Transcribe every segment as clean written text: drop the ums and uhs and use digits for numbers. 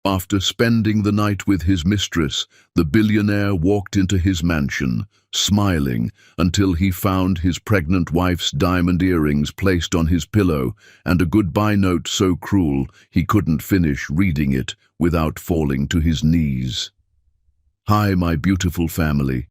After spending the night with his mistress, the billionaire walked into his mansion, smiling, until he found his pregnant wife's diamond earrings placed on his pillow and a goodbye note so cruel he couldn't finish reading it without falling to his knees. Hi, my beautiful family.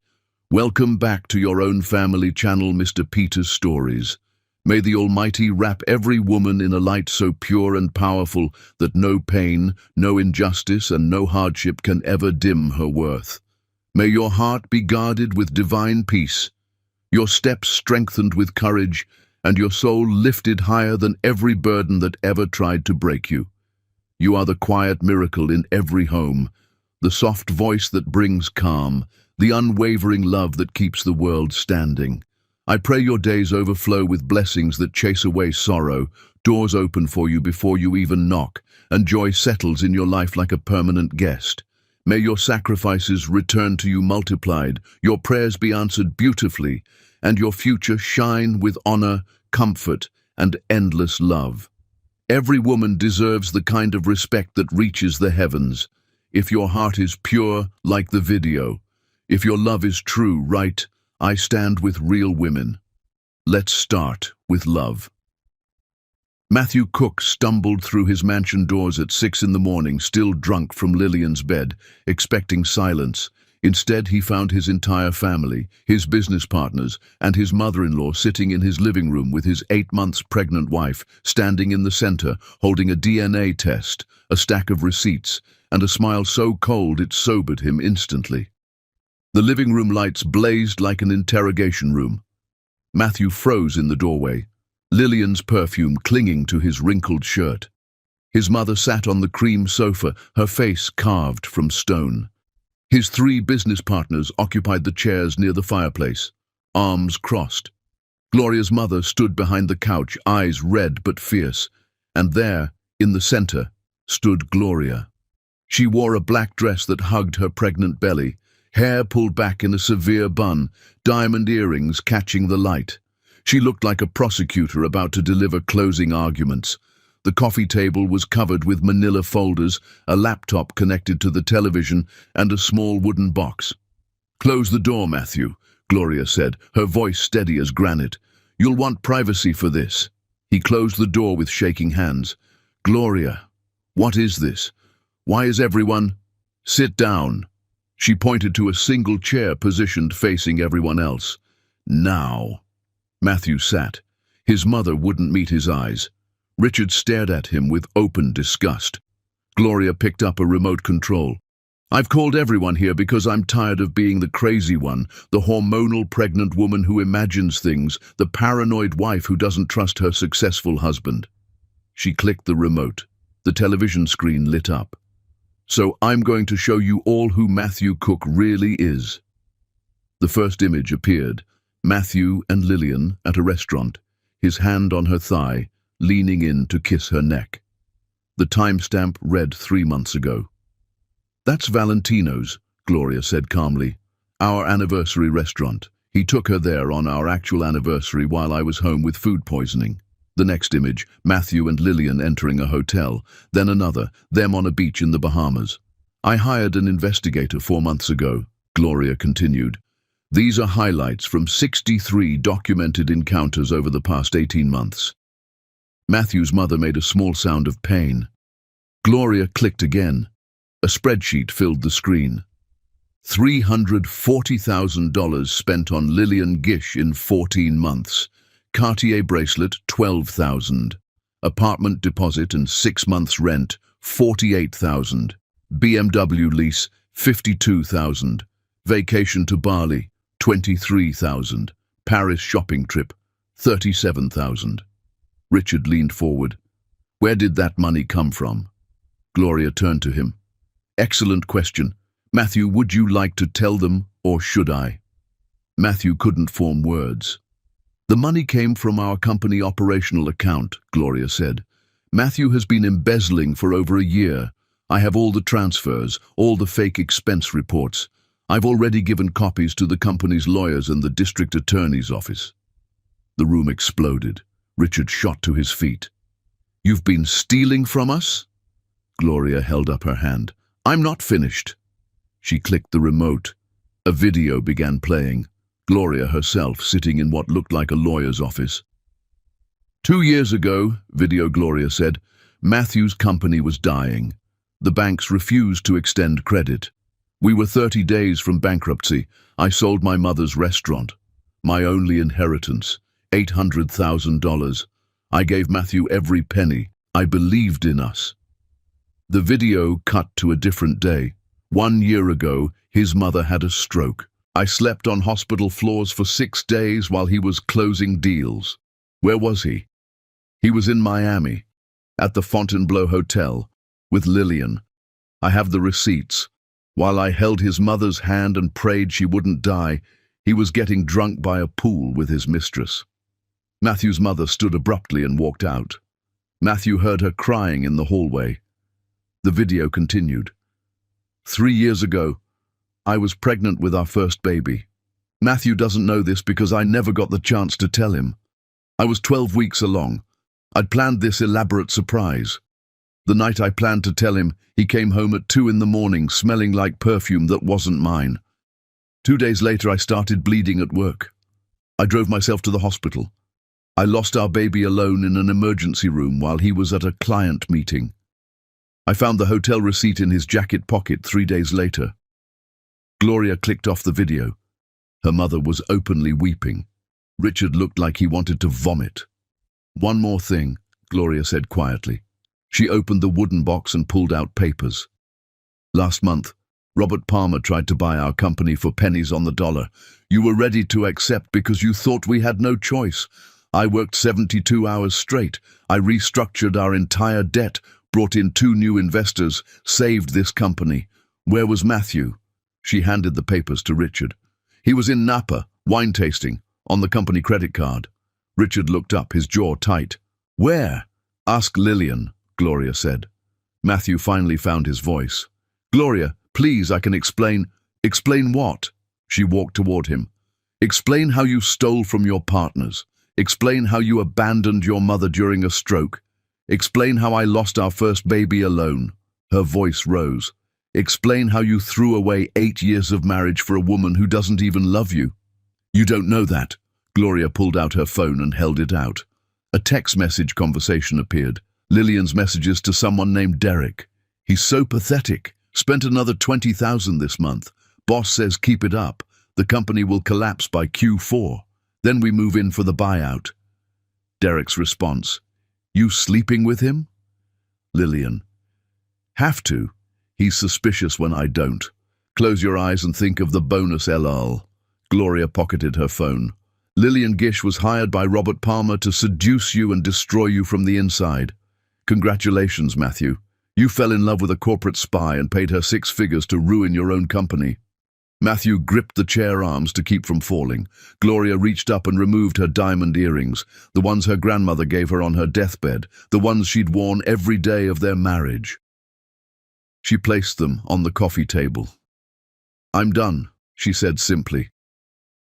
Welcome back to your own family channel, Mr. Peter's Stories. May the Almighty wrap every woman in a light so pure and powerful that no pain, no injustice, and no hardship can ever dim her worth. May your heart be guarded with divine peace, your steps strengthened with courage, and your soul lifted higher than every burden that ever tried to break you. You are the quiet miracle in every home, the soft voice that brings calm, the unwavering love that keeps the world standing. I pray your days overflow with blessings that chase away sorrow, doors open for you before you even knock, and joy settles in your life like a permanent guest. May your sacrifices return to you multiplied, your prayers be answered beautifully, and your future shine with honor, comfort, and endless love. Every woman deserves the kind of respect that reaches the heavens. If your heart is pure, like the video, if your love is true, right, I stand with real women. Let's start with love. Matthew Cook stumbled through his mansion doors at 6 in the morning, still drunk from Lillian's bed, expecting silence. Instead, he found his entire family, his business partners, and his mother-in-law sitting in his living room with his 8 months pregnant wife, standing in the center, holding a DNA test, a stack of receipts, and a smile so cold it sobered him instantly. The living room lights blazed like an interrogation room. Matthew froze in the doorway, Lillian's perfume clinging to his wrinkled shirt. His mother sat on the cream sofa, her face carved from stone. His 3 business partners occupied the chairs near the fireplace, arms crossed. Gloria's mother stood behind the couch, eyes red but fierce, and there, in the center, stood Gloria. She wore a black dress that hugged her pregnant belly, hair pulled back in a severe bun, diamond earrings catching the light. She looked like a prosecutor about to deliver closing arguments. The coffee table was covered with manila folders, a laptop connected to the television, and a small wooden box. "Close the door, Matthew," Gloria said, her voice steady as granite. "You'll want privacy for this." He closed the door with shaking hands. "Gloria, what is this? Why is everyone—" "Sit down." She pointed to a single chair positioned facing everyone else. "Now." Matthew sat. His mother wouldn't meet his eyes. Richard stared at him with open disgust. Gloria picked up a remote control. "I've called everyone here because I'm tired of being the crazy one, the hormonal pregnant woman who imagines things, the paranoid wife who doesn't trust her successful husband." She clicked the remote. The television screen lit up. "So I'm going to show you all who Matthew Cook really is." The first image appeared, Matthew and Lillian at a restaurant, his hand on her thigh, leaning in to kiss her neck. The timestamp read 3 months ago. "That's Valentino's," Gloria said calmly. "Our anniversary restaurant. He took her there on our actual anniversary while I was home with food poisoning." The next image, Matthew and Lillian entering a hotel, then another, them on a beach in the Bahamas. "I hired an investigator 4 months ago," Gloria continued. "These are highlights from 63 documented encounters over the past 18 months. Matthew's mother made a small sound of pain. Gloria clicked again. A spreadsheet filled the screen. $340,000 spent on Lillian Gish in 14 months. Cartier bracelet, $12,000. Apartment deposit and 6 months rent, $48,000. BMW lease, $52,000. Vacation to Bali, $23,000. Paris shopping trip, $37,000. Richard leaned forward. "Where did that money come from?" Gloria turned to him. "Excellent question. Matthew, would you like to tell them, or should I?" Matthew couldn't form words. "The money came from our company operational account," Gloria said. "Matthew has been embezzling for over a year. I have all the transfers, all the fake expense reports. I've already given copies to the company's lawyers and the district attorney's office." The room exploded. Richard shot to his feet. "You've been stealing from us?" Gloria held up her hand. I'm not finished. She clicked the remote. A video began playing. Gloria herself sitting in what looked like a lawyer's office. 2 years ago, video Gloria said, Matthew's company was dying. The banks refused to extend credit. We were 30 days from bankruptcy. I sold my mother's restaurant. My only inheritance, $800,000. I gave Matthew every penny. I believed in us. The video cut to a different day. 1 year ago, his mother had a stroke. I slept on hospital floors for 6 days while he was closing deals. Where was he? He was in Miami, at the Fontainebleau Hotel, with Lillian. I have the receipts. While I held his mother's hand and prayed she wouldn't die, he was getting drunk by a pool with his mistress. Matthew's mother stood abruptly and walked out. Matthew heard her crying in the hallway. The video continued. 3 years ago, I was pregnant with our first baby. Matthew doesn't know this because I never got the chance to tell him. I was 12 weeks along. I'd planned this elaborate surprise. The night I planned to tell him, he came home at 2 in the morning, smelling like perfume that wasn't mine. 2 days later, I started bleeding at work. I drove myself to the hospital. I lost our baby alone in an emergency room while he was at a client meeting. I found the hotel receipt in his jacket pocket 3 days later. Gloria clicked off the video. Her mother was openly weeping. Richard looked like he wanted to vomit. One more thing, Gloria said quietly. She opened the wooden box and pulled out papers. Last month, Robert Palmer tried to buy our company for pennies on the dollar. You were ready to accept because you thought we had no choice. I worked 72 hours straight. I restructured our entire debt, brought in 2 new investors, saved this company. Where was Matthew? She handed the papers to Richard. He was in Napa, wine tasting, on the company credit card. Richard looked up, his jaw tight. Where? Ask Lillian, Gloria said. Matthew finally found his voice. Gloria, please, I can explain. Explain what? She walked toward him. Explain how you stole from your partners. Explain how you abandoned your mother during a stroke. Explain how I lost our first baby alone. Her voice rose. Explain how you threw away 8 years of marriage for a woman who doesn't even love you. You don't know that. Gloria pulled out her phone and held it out. A text message conversation appeared. Lillian's messages to someone named Derek. He's so pathetic. Spent another $20,000 this month. Boss says keep it up. The company will collapse by Q4. Then we move in for the buyout. Derek's response. You sleeping with him? Lillian. Have to. He's suspicious when I don't. Close your eyes and think of the bonus LL. Gloria pocketed her phone. Lillian Gish was hired by Robert Palmer to seduce you and destroy you from the inside. Congratulations, Matthew. You fell in love with a corporate spy and paid her 6 figures to ruin your own company. Matthew gripped the chair arms to keep from falling. Gloria reached up and removed her diamond earrings, the ones her grandmother gave her on her deathbed, the ones she'd worn every day of their marriage. She placed them on the coffee table. I'm done, she said simply.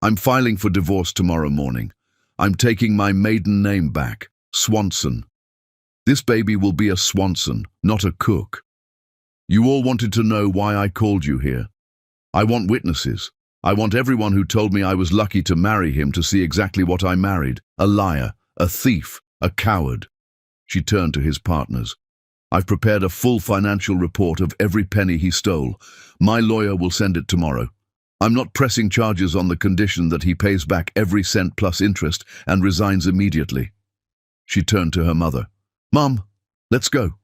I'm filing for divorce tomorrow morning. I'm taking my maiden name back, Swanson. This baby will be a Swanson, not a Cook. You all wanted to know why I called you here. I want witnesses. I want everyone who told me I was lucky to marry him to see exactly what I married. A liar, a thief, a coward. She turned to his partners. I've prepared a full financial report of every penny he stole. My lawyer will send it tomorrow. I'm not pressing charges on the condition that he pays back every cent plus interest and resigns immediately. She turned to her mother. Mom, let's go.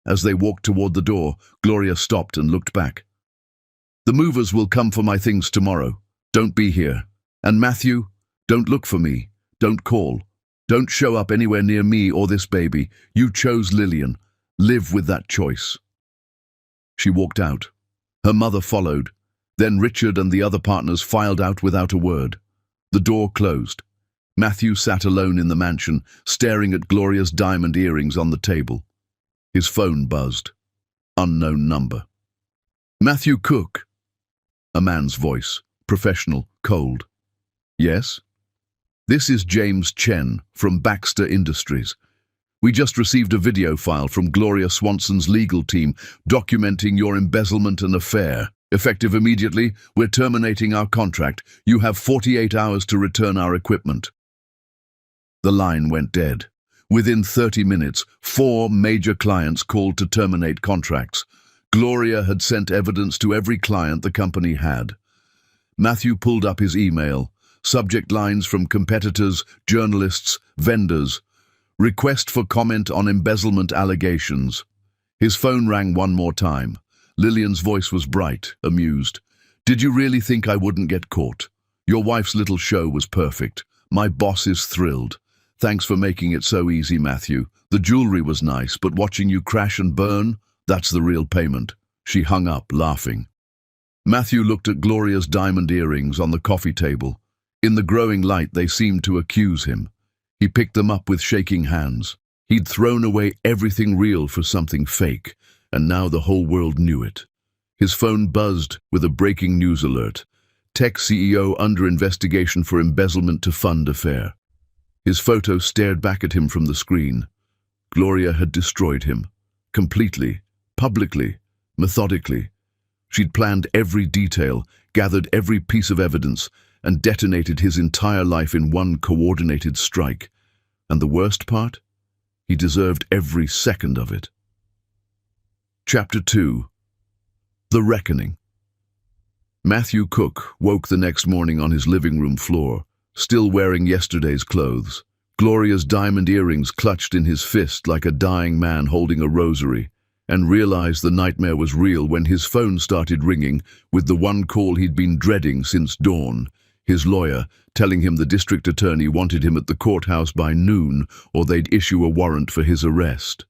As they walked toward the door, Gloria stopped and looked back. The movers will come for my things tomorrow. Don't be here. And Matthew, don't look for me. Don't call. Don't show up anywhere near me or this baby. You chose Lillian. Live with that choice. She walked out. Her mother followed. Then Richard and the other partners filed out without a word. The door closed. Matthew sat alone in the mansion, staring at Gloria's diamond earrings on the table. His phone buzzed. Unknown number. Matthew Cook. A man's voice, professional, cold. Yes? This is James Chen from Baxter Industries. We just received a video file from Gloria Swanson's legal team documenting your embezzlement and affair. Effective immediately, we're terminating our contract. You have 48 hours to return our equipment." The line went dead. Within 30 minutes, 4 major clients called to terminate contracts. Gloria had sent evidence to every client the company had. Matthew pulled up his email. Subject lines from competitors, journalists, vendors. Request for comment on embezzlement allegations. His phone rang one more time. Lillian's voice was bright, amused. "Did you really think I wouldn't get caught? Your wife's little show was perfect. My boss is thrilled. Thanks for making it so easy, Matthew. The jewelry was nice, but watching you crash and burn, that's the real payment." She hung up, laughing. Matthew looked at Gloria's diamond earrings on the coffee table. In the growing light, they seemed to accuse him. He picked them up with shaking hands. He'd thrown away everything real for something fake, and now the whole world knew it. His phone buzzed with a breaking news alert. Tech CEO under investigation for embezzlement to fund affair. His photo stared back at him from the screen. Gloria had destroyed him. Completely, publicly, methodically. She'd planned every detail, gathered every piece of evidence, and detonated his entire life in one coordinated strike. And the worst part? He deserved every second of it. Chapter 2. The Reckoning. Matthew Cook woke the next morning on his living room floor, still wearing yesterday's clothes. Gloria's diamond earrings clutched in his fist like a dying man holding a rosary, and realized the nightmare was real when his phone started ringing with the one call he'd been dreading since dawn. His lawyer, telling him the district attorney wanted him at the courthouse by noon or they'd issue a warrant for his arrest.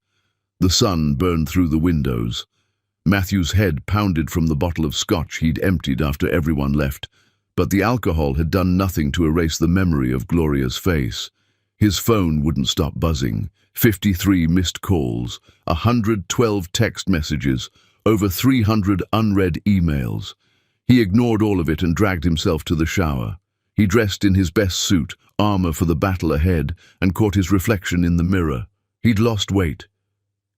The sun burned through the windows. Matthew's head pounded from the bottle of scotch he'd emptied after everyone left, but the alcohol had done nothing to erase the memory of Gloria's face. His phone wouldn't stop buzzing. 53 missed calls, 112 text messages, over 300 unread emails. He ignored all of it and dragged himself to the shower. He dressed in his best suit, armor for the battle ahead, and caught his reflection in the mirror. He'd lost weight.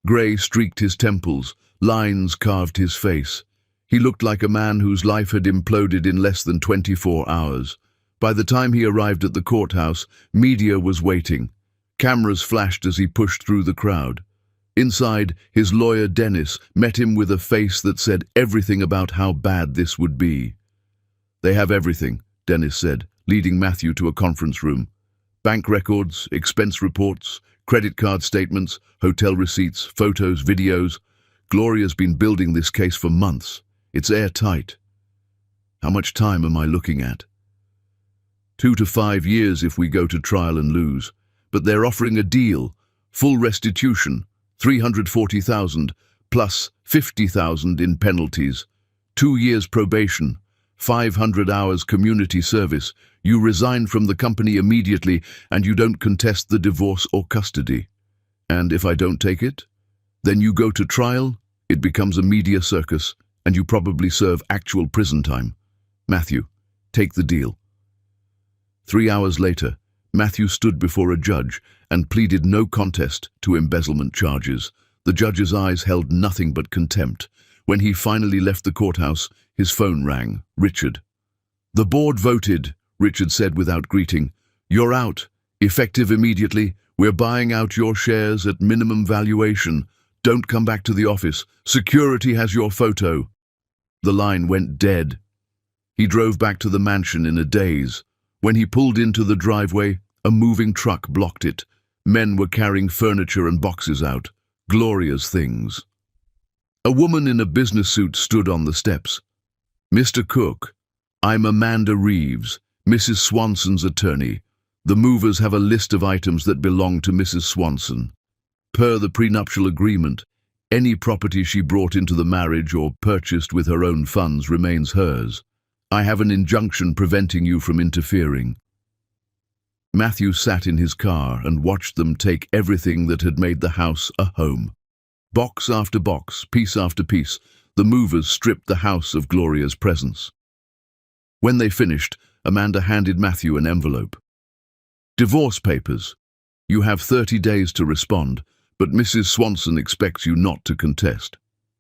Grey streaked his temples, lines carved his face. He looked like a man whose life had imploded in less than 24 hours. By the time he arrived at the courthouse, media was waiting. Cameras flashed as he pushed through the crowd. Inside, his lawyer Dennis met him with a face that said everything about how bad this would be. "They have everything," Dennis said, leading Matthew to a conference room. "Bank records, expense reports, credit card statements, hotel receipts, photos, videos. Gloria's been building this case for months. It's airtight." "How much time am I looking at?" 2 to 5 years if we go to trial and lose. But they're offering a deal, full restitution, 340,000 plus 50,000 in penalties, 2 years probation, 500 hours community service. You resign from the company immediately and you don't contest the divorce or custody. And if I don't take it, then you go to trial, it becomes a media circus, and you probably serve actual prison time. Matthew, take the deal. 3 hours later, Matthew stood before a judge and pleaded no contest to embezzlement charges. The judge's eyes held nothing but contempt. When he finally left the courthouse, his phone rang. Richard. "The board voted," Richard said without greeting. "You're out. Effective immediately. We're buying out your shares at minimum valuation. Don't come back to the office. Security has your photo." The line went dead. He drove back to the mansion in a daze. When he pulled into the driveway, a moving truck blocked it. Men were carrying furniture and boxes out. Gloria's things. A woman in a business suit stood on the steps. "Mr. Cook, I'm Amanda Reeves, Mrs. Swanson's attorney. The movers have a list of items that belong to Mrs. Swanson. Per the prenuptial agreement, any property she brought into the marriage or purchased with her own funds remains hers. I have an injunction preventing you from interfering." Matthew sat in his car and watched them take everything that had made the house a home. Box after box, piece after piece, the movers stripped the house of Gloria's presence. When they finished, Amanda handed Matthew an envelope. "Divorce papers. You have 30 days to respond, but Mrs. Swanson expects you not to contest.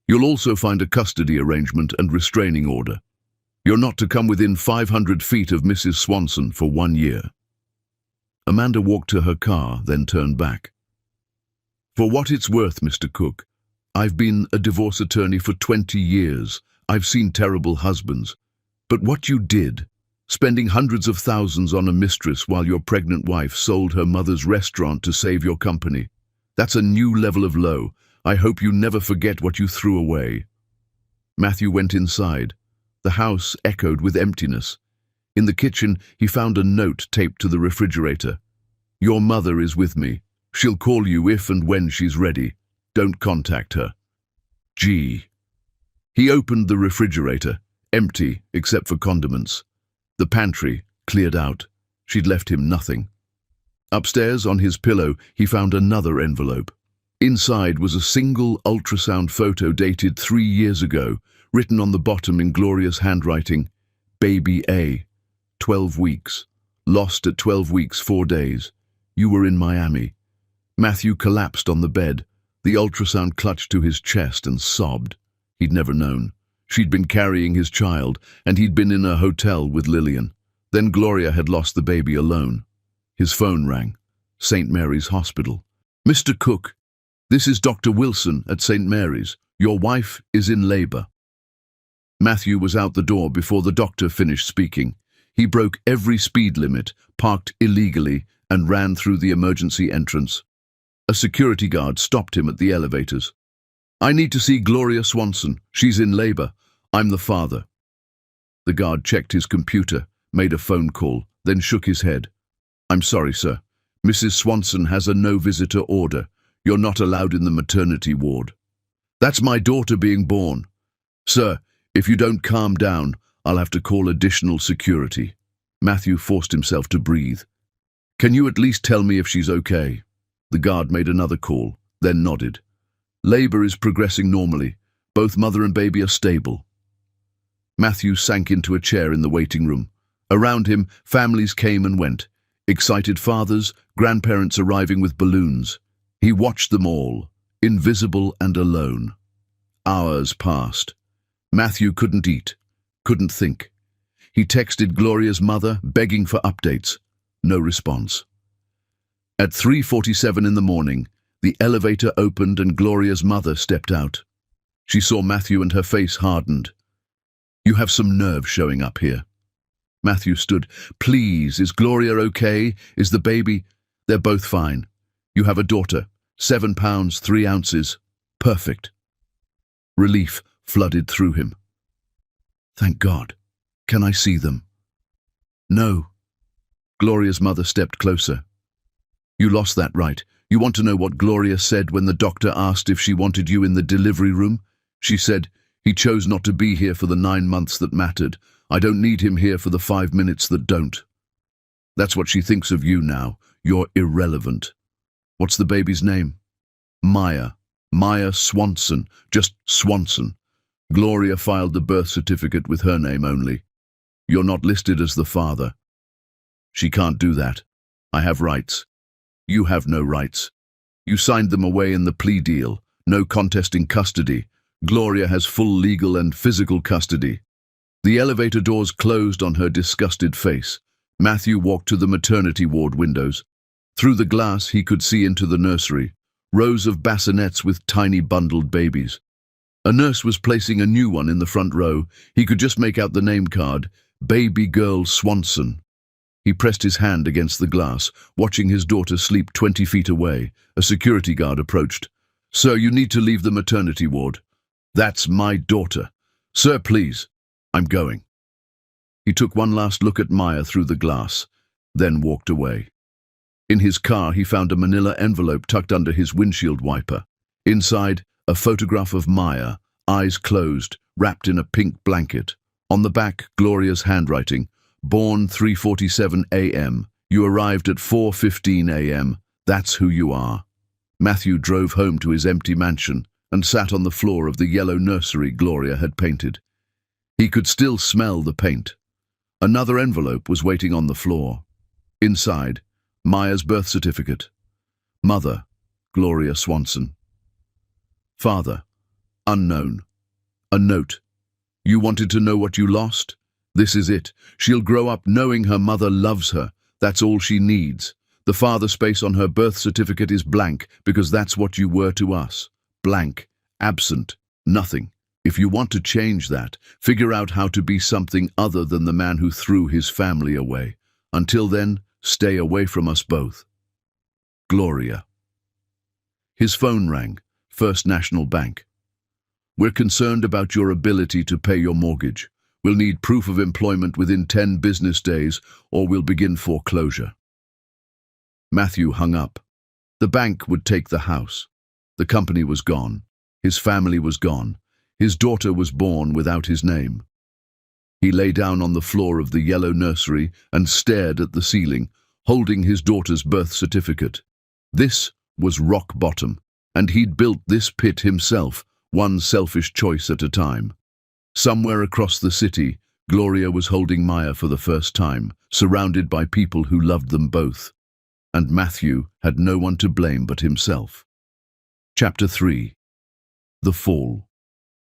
You'll also find a custody arrangement and restraining order. You're not to come within 500 feet of Mrs. Swanson for 1 year. Amanda walked to her car, then turned back. For what it's worth, Mr. Cook, I've been a divorce attorney for 20 years. I've seen terrible husbands. But what you did, spending hundreds of thousands on a mistress while your pregnant wife sold her mother's restaurant to save your company, that's a new level of low. I hope you never forget what you threw away. Matthew went inside. The house echoed with emptiness. In the kitchen, he found a note taped to the refrigerator. Your mother is with me. She'll call you if and when she's ready. Don't contact her. G. He opened the refrigerator, empty except for condiments. The pantry, cleared out. She'd left him nothing. Upstairs, on his pillow, he found another envelope. Inside was a single ultrasound photo dated 3 years ago, written on the bottom in Gloria's handwriting, Baby A, 12 weeks. Lost at 12 weeks, 4 days. You were in Miami. Matthew collapsed on the bed. The ultrasound clutched to his chest and sobbed. He'd never known. She'd been carrying his child, and he'd been in a hotel with Lillian. Then Gloria had lost the baby alone. His phone rang. St. Mary's Hospital. Mr. Cook, this is Dr. Wilson at St. Mary's. Your wife is in labor. Matthew was out the door before the doctor finished speaking. He broke every speed limit, parked illegally, and ran through the emergency entrance. A security guard stopped him at the elevators. I need to see Gloria Swanson. She's in labor. I'm the father. The guard checked his computer, made a phone call, then shook his head. I'm sorry, sir. Mrs. Swanson has a no-visitor order. You're not allowed in the maternity ward. That's my daughter being born. Sir, if you don't calm down, I'll have to call additional security. Matthew forced himself to breathe. Can you at least tell me if she's okay? The guard made another call, then nodded. Labor is progressing normally. Both mother and baby are stable. Matthew sank into a chair in the waiting room. Around him, families came and went. Excited fathers, grandparents arriving with balloons. He watched them all, invisible and alone. Hours passed. Matthew couldn't eat, couldn't think. He texted Gloria's mother, begging for updates. No response. At 3:47 in the morning, the elevator opened and Gloria's mother stepped out. She saw Matthew and her face hardened. You have some nerve showing up here. Matthew stood. Please, is Gloria okay? Is the baby? They're both fine. You have a daughter, 7 pounds, 3 ounces. Perfect. Relief flooded through him. Thank God. Can I see them? No. Gloria's mother stepped closer. You lost that right. You want to know what Gloria said when the doctor asked if she wanted you in the delivery room? She said, he chose not to be here for the 9 months that mattered. I don't need him here for the 5 minutes that don't. That's what she thinks of you now. You're irrelevant. What's the baby's name? Maya. Maya Swanson. Just Swanson. Gloria filed the birth certificate with her name only. You're not listed as the father. She can't do that. I have rights. You have no rights. You signed them away in the plea deal. No contesting custody. Gloria has full legal and physical custody. The elevator doors closed on her disgusted face. Matthew walked to the maternity ward windows. Through the glass, he could see into the nursery. Rows of bassinets with tiny bundled babies. A nurse was placing a new one in the front row. He could just make out the name card, Baby Girl Swanson. He pressed his hand against the glass, watching his daughter sleep 20 feet away. A security guard approached. Sir, you need to leave the maternity ward. That's my daughter. Sir, please. I'm going. He took one last look at Maya through the glass, then walked away. In his car, he found a manila envelope tucked under his windshield wiper. Inside, a photograph of Maya, eyes closed, wrapped in a pink blanket. On the back, Gloria's handwriting. Born 3:47 a.m. You arrived at 4:15 a.m. That's who you are. Matthew drove home to his empty mansion and sat on the floor of the yellow nursery Gloria had painted. He could still smell the paint. Another envelope was waiting on the floor. Inside, Maya's birth certificate. Mother, Gloria Swanson. Father, unknown. A note. You wanted to know what you lost? This is it. She'll grow up knowing her mother loves her. That's all she needs. The father space on her birth certificate is blank because that's what you were to us. Blank, absent, nothing. If you want to change that, figure out how to be something other than the man who threw his family away. Until then, stay away from us both. Gloria. His phone rang. First National Bank. We're concerned about your ability to pay your mortgage. We'll need proof of employment within 10 business days or we'll begin foreclosure. Matthew hung up. The bank would take the house. The company was gone. His family was gone. His daughter was born without his name. He lay down on the floor of the yellow nursery and stared at the ceiling, holding his daughter's birth certificate. This was rock bottom, and he'd built this pit himself, one selfish choice at a time. Somewhere across the city, Gloria was holding Maya for the first time, surrounded by people who loved them both. And Matthew had no one to blame but himself. Chapter 3. The Fall.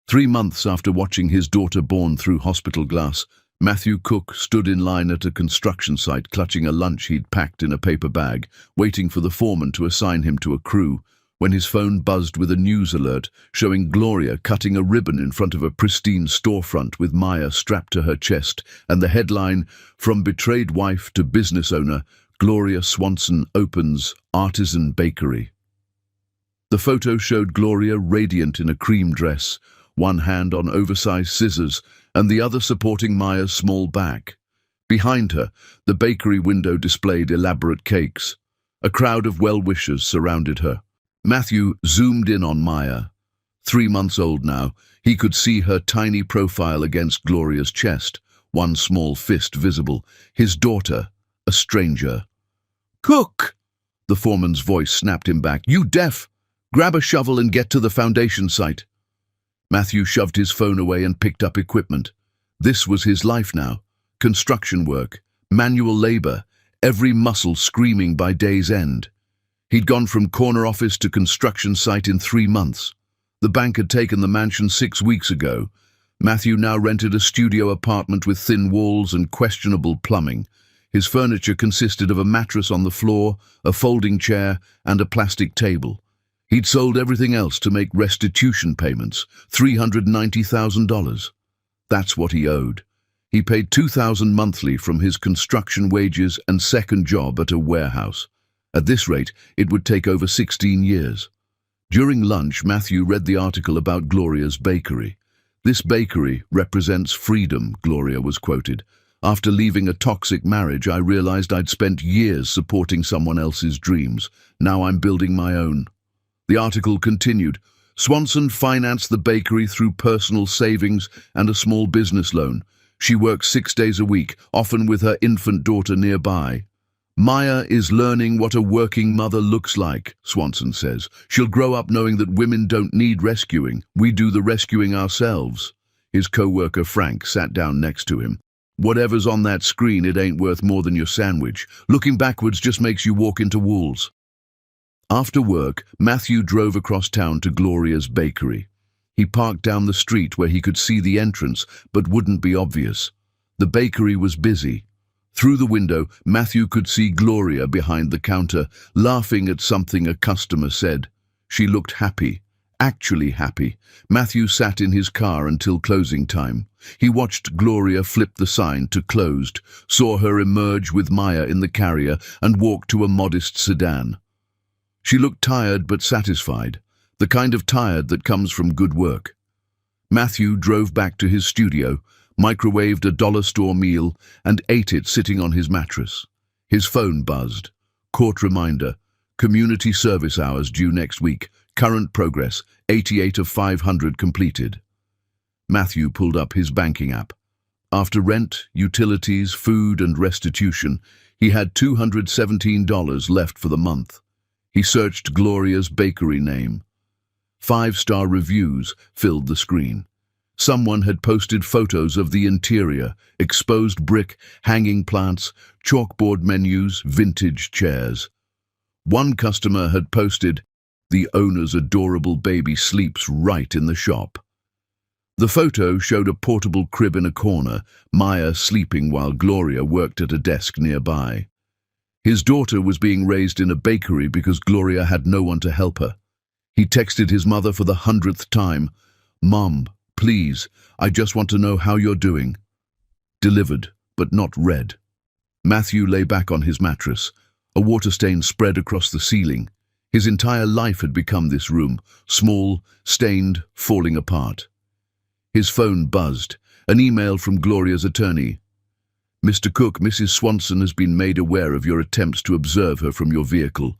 3 months after watching his daughter born through hospital glass, Matthew Cook stood in line at a construction site clutching a lunch he'd packed in a paper bag, waiting for the foreman to assign him to a crew, when his phone buzzed with a news alert showing Gloria cutting a ribbon in front of a pristine storefront with Maya strapped to her chest, and the headline, "From betrayed wife to business owner, Gloria Swanson opens artisan bakery." The photo showed Gloria radiant in a cream dress, one hand on oversized scissors and the other supporting Maya's small back. Behind her, the bakery window displayed elaborate cakes. A crowd of well-wishers surrounded her. Matthew zoomed in on Maya. 3 months old now, he could see her tiny profile against Gloria's chest, one small fist visible. His daughter, a stranger. "Cook!" The foreman's voice snapped him back. "You deaf! Grab a shovel and get to the foundation site." Matthew shoved his phone away and picked up equipment. This was his life now. Construction work, manual labor, every muscle screaming by day's end. He'd gone from corner office to construction site in 3 months. The bank had taken the mansion 6 weeks ago. Matthew now rented a studio apartment with thin walls and questionable plumbing. His furniture consisted of a mattress on the floor, a folding chair, and a plastic table. He'd sold everything else to make restitution payments, $390,000. That's what he owed. He paid $2,000 monthly from his construction wages and second job at a warehouse. At this rate, it would take over 16 years. During lunch, Matthew read the article about Gloria's bakery. "This bakery represents freedom," Gloria was quoted. "After leaving a toxic marriage, I realized I'd spent years supporting someone else's dreams. Now I'm building my own." The article continued. Swanson financed the bakery through personal savings and a small business loan. She works 6 days a week, often with her infant daughter nearby. "Maya is learning what a working mother looks like," Swanson says. "She'll grow up knowing that women don't need rescuing. We do the rescuing ourselves." His co-worker Frank sat down next to him. "Whatever's on that screen, it ain't worth more than your sandwich. Looking backwards just makes you walk into walls." After work, Matthew drove across town to Gloria's bakery. He parked down the street where he could see the entrance, but wouldn't be obvious. The bakery was busy. Through the window, Matthew could see Gloria behind the counter, laughing at something a customer said. She looked happy, actually happy. Matthew sat in his car until closing time. He watched Gloria flip the sign to closed, saw her emerge with Maya in the carrier, and walk to a modest sedan. She looked tired but satisfied, the kind of tired that comes from good work. Matthew drove back to his studio, microwaved a dollar store meal, and ate it sitting on his mattress. His phone buzzed. Court reminder. Community service hours due next week. Current progress, 88 of 500 completed. Matthew pulled up his banking app. After rent, utilities, food, and restitution, he had $217 left for the month. He searched Gloria's bakery name. 5-star reviews filled the screen. Someone had posted photos of the interior, exposed brick, hanging plants, chalkboard menus, vintage chairs. One customer had posted, "The owner's adorable baby sleeps right in the shop." The photo showed a portable crib in a corner, Maya sleeping while Gloria worked at a desk nearby. His daughter was being raised in a bakery because Gloria had no one to help her. He texted his mother for the 100th time, "Mom, please, I just want to know how you're doing." Delivered, but not read. Matthew lay back on his mattress. A water stain spread across the ceiling. His entire life had become this room, small, stained, falling apart. His phone buzzed, an email from Gloria's attorney. "Mr. Cook, Mrs. Swanson has been made aware of your attempts to observe her from your vehicle.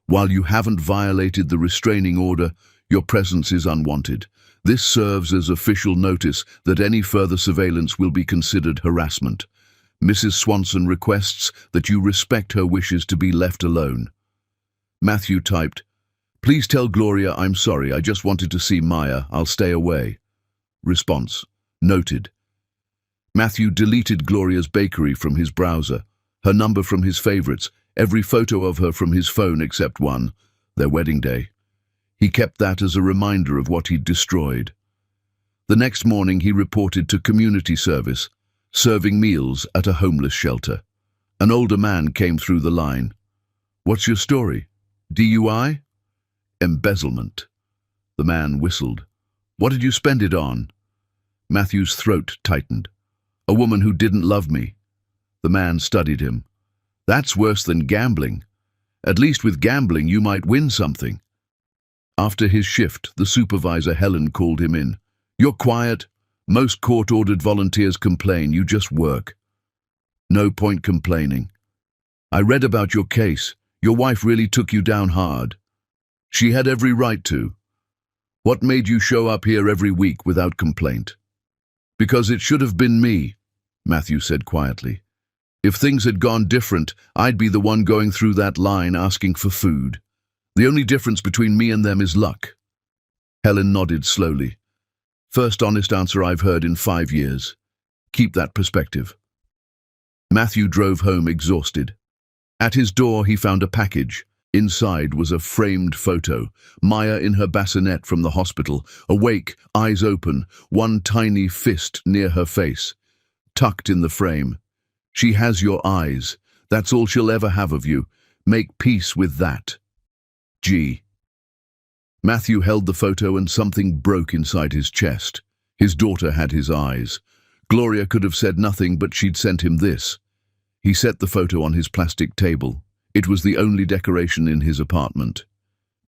While you haven't violated the restraining order, your presence is unwanted. This serves as official notice that any further surveillance will be considered harassment. Mrs. Swanson requests that you respect her wishes to be left alone." Matthew typed, "Please tell Gloria I'm sorry, I just wanted to see Maya, I'll stay away." Response, "Noted." Matthew deleted Gloria's bakery from his browser, her number from his favorites, every photo of her from his phone except one, their wedding day. He kept that as a reminder of what he'd destroyed. The next morning he reported to community service, serving meals at a homeless shelter. An older man came through the line. "What's your story? DUI?" "Embezzlement." The man whistled. "What did you spend it on?" Matthew's throat tightened. "A woman who didn't love me." The man studied him. "That's worse than gambling. At least with gambling you might win something." After his shift, the supervisor Helen called him in. "You're quiet. Most court-ordered volunteers complain, you just work." "No point complaining. I read about your case. Your wife really took you down hard." "She had every right to." "What made you show up here every week without complaint?" "Because it should have been me," Matthew said quietly. "If things had gone different, I'd be the one going through that line asking for food. The only difference between me and them is luck." Helen nodded slowly. "First honest answer I've heard in 5 years. Keep that perspective." Matthew drove home exhausted. At his door he found a package. Inside was a framed photo, Maya in her bassinet from the hospital, awake, eyes open, one tiny fist near her face. Tucked in the frame. "She has your eyes. That's all she'll ever have of you. Make peace with that. G." Matthew held the photo and something broke inside his chest. His daughter had his eyes. Gloria could have said nothing, but she'd sent him this. He set the photo on his plastic table. It was the only decoration in his apartment.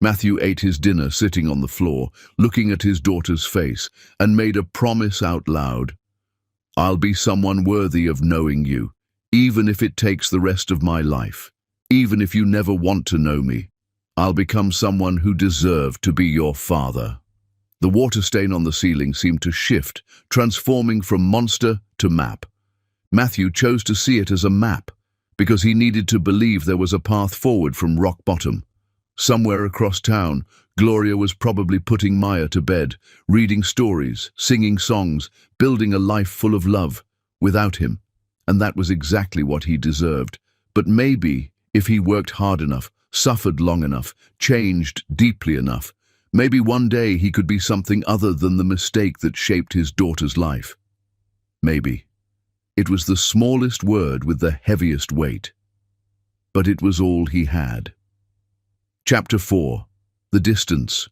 Matthew ate his dinner sitting on the floor, looking at his daughter's face, and made a promise out loud. "I'll be someone worthy of knowing you, even if it takes the rest of my life. Even if you never want to know me. I'll become someone who deserved to be your father." The water stain on the ceiling seemed to shift, transforming from monster to map. Matthew chose to see it as a map, because he needed to believe there was a path forward from rock bottom. Somewhere across town, Gloria was probably putting Maya to bed, reading stories, singing songs, building a life full of love, without him. And that was exactly what he deserved. But maybe, if he worked hard enough, suffered long enough, changed deeply enough, maybe one day he could be something other than the mistake that shaped his daughter's life. Maybe. It was the smallest word with the heaviest weight. But it was all he had. Chapter 4. The Distance.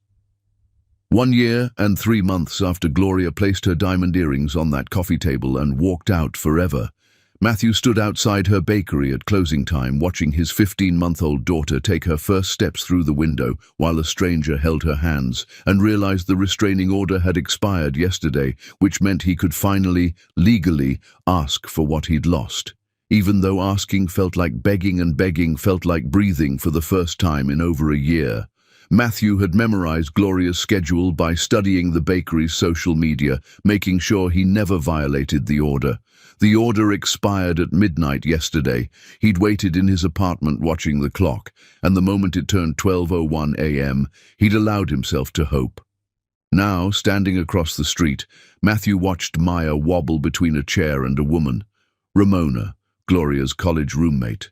1 year and 3 months after Gloria placed her diamond earrings on that coffee table and walked out forever, Matthew stood outside her bakery at closing time, watching his 15-month-old daughter take her first steps through the window while a stranger held her hands, and realized the restraining order had expired yesterday, which meant he could finally, legally, ask for what he'd lost. Even though asking felt like begging and begging felt like breathing for the first time in over a year. Matthew had memorized Gloria's schedule by studying the bakery's social media, making sure he never violated the order. The order expired at midnight yesterday. He'd waited in his apartment watching the clock, and the moment it turned 12:01 a.m., he'd allowed himself to hope. Now, standing across the street, Matthew watched Maya wobble between a chair and a woman. Ramona, Gloria's college roommate.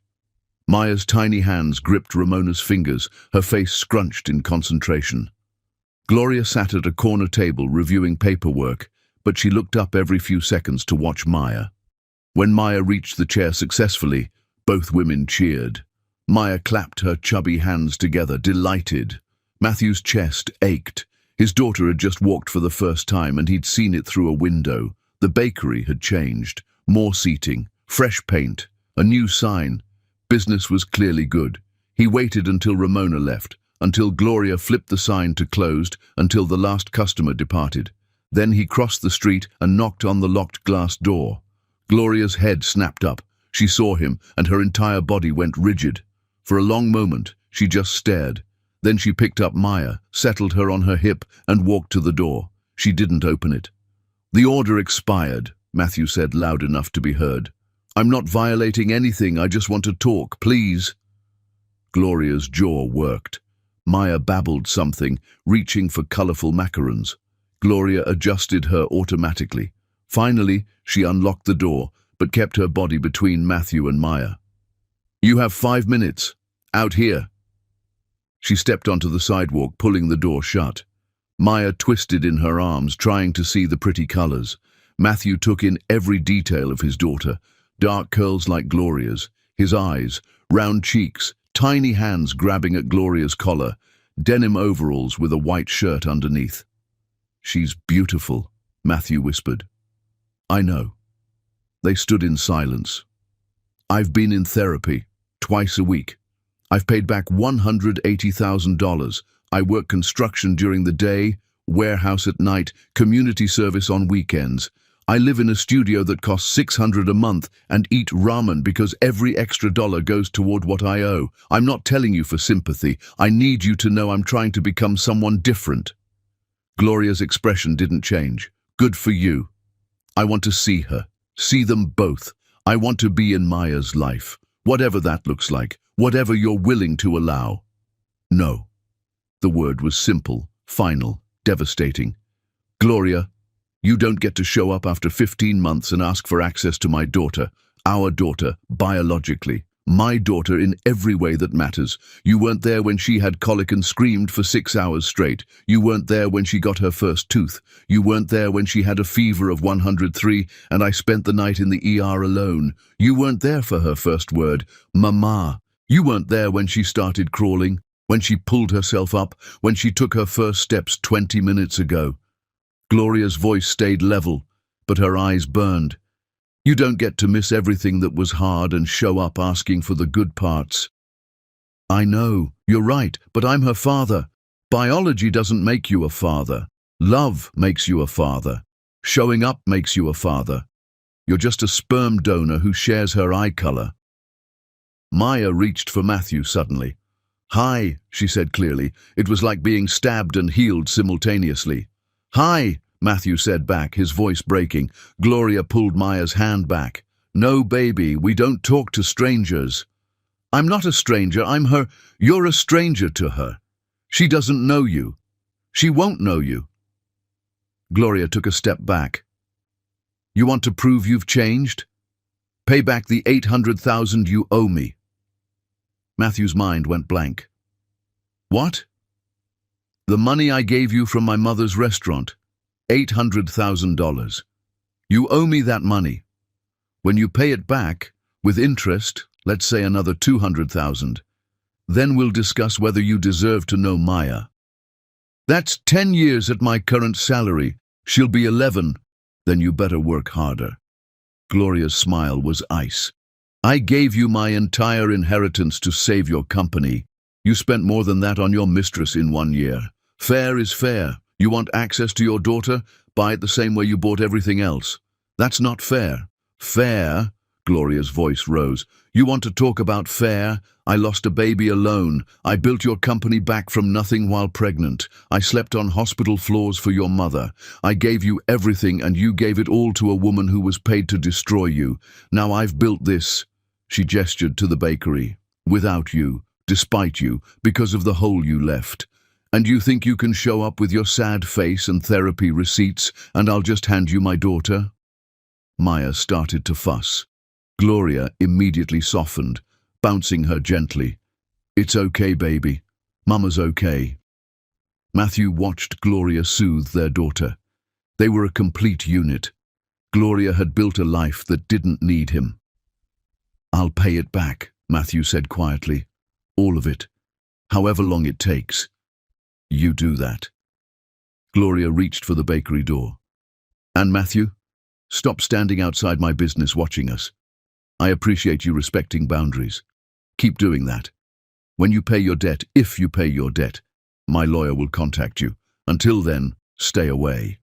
Maya's tiny hands gripped Ramona's fingers, her face scrunched in concentration. Gloria sat at a corner table reviewing paperwork, but she looked up every few seconds to watch Maya. When Maya reached the chair successfully, both women cheered. Maya clapped her chubby hands together, delighted. Matthew's chest ached. His daughter had just walked for the first time and he'd seen it through a window. The bakery had changed. More seating, fresh paint, a new sign. Business was clearly good. He waited until Ramona left, until Gloria flipped the sign to closed, until the last customer departed. Then he crossed the street and knocked on the locked glass door. Gloria's head snapped up. She saw him, and her entire body went rigid. For a long moment, she just stared. Then she picked up Maya, settled her on her hip, and walked to the door. She didn't open it. "The order expired," Matthew said loud enough to be heard. "I'm not violating anything, I just want to talk, please." Gloria's jaw worked. Maya babbled something, reaching for colorful macarons. Gloria adjusted her automatically. Finally, she unlocked the door, but kept her body between Matthew and Maya. "You have 5 minutes. Out here." She stepped onto the sidewalk, pulling the door shut. Maya twisted in her arms, trying to see the pretty colors. Matthew took in every detail of his daughter. Dark curls like Gloria's, his eyes, round cheeks, tiny hands grabbing at Gloria's collar, denim overalls with a white shirt underneath. "She's beautiful," Matthew whispered. "I know." They stood in silence. "I've been in therapy, twice a week. I've paid back $180,000. I work construction during the day, warehouse at night, community service on weekends. I live in a studio that costs $600 a month and eat ramen because every extra dollar goes toward what I owe. I'm not telling you for sympathy. I need you to know I'm trying to become someone different." Gloria's expression didn't change. "Good for you. I want to see her. See them both. I want to be in Maya's life. Whatever that looks like. Whatever you're willing to allow." "No." The word was simple, final, devastating. "Gloria, you don't get to show up after 15 months and ask for access to my daughter, our daughter, biologically. My daughter in every way that matters. You weren't there when she had colic and screamed for 6 hours straight. You weren't there when she got her first tooth. You weren't there when she had a fever of 103 and I spent the night in the ER alone. You weren't there for her first word, Mama. You weren't there when she started crawling, when she pulled herself up, when she took her first steps 20 minutes ago." Gloria's voice stayed level, but her eyes burned. "You don't get to miss everything that was hard and show up asking for the good parts." "I know, you're right, but I'm her father. Biology doesn't make you a father. Love makes you a father. Showing up makes you a father. You're just a sperm donor who shares her eye color." Maya reached for Matthew suddenly. "Hi," she said clearly. It was like being stabbed and healed simultaneously. "Hi," Matthew said back, his voice breaking. Gloria pulled Maya's hand back. "No, baby, we don't talk to strangers." "I'm not a stranger, I'm her. You're a stranger to her. She doesn't know you. She won't know you." Gloria took a step back. "You want to prove you've changed? Pay back the $800,000 you owe me." Matthew's mind went blank. "What?" "The money I gave you from my mother's restaurant. $800,000. You owe me that money. When you pay it back, with interest, let's say another $200,000, then we'll discuss whether you deserve to know Maya. That's 10 years at my current salary. She'll be 11. Then you better work harder." Gloria's smile was ice. "I gave you my entire inheritance to save your company. You spent more than that on your mistress in 1 year. Fair is fair. You want access to your daughter? Buy it the same way you bought everything else. That's not fair." "Fair?" Gloria's voice rose. "You want to talk about fair? I lost a baby alone. I built your company back from nothing while pregnant. I slept on hospital floors for your mother. I gave you everything and you gave it all to a woman who was paid to destroy you. Now I've built this." She gestured to the bakery. "Without you, despite you, because of the hole you left. And you think you can show up with your sad face and therapy receipts and I'll just hand you my daughter?" Maya started to fuss. Gloria immediately softened. bouncing her gently. "It's okay, baby. Mama's okay." Matthew watched Gloria soothe their daughter. They were a complete unit. Gloria had built a life that didn't need him. "I'll pay it back," Matthew said quietly. "All of it. However long it takes. You do that." Gloria reached for the bakery door. "And Matthew, stop standing outside my business watching us. I appreciate you respecting boundaries. Keep doing that. When you pay your debt, if you pay your debt, my lawyer will contact you. Until then, stay away."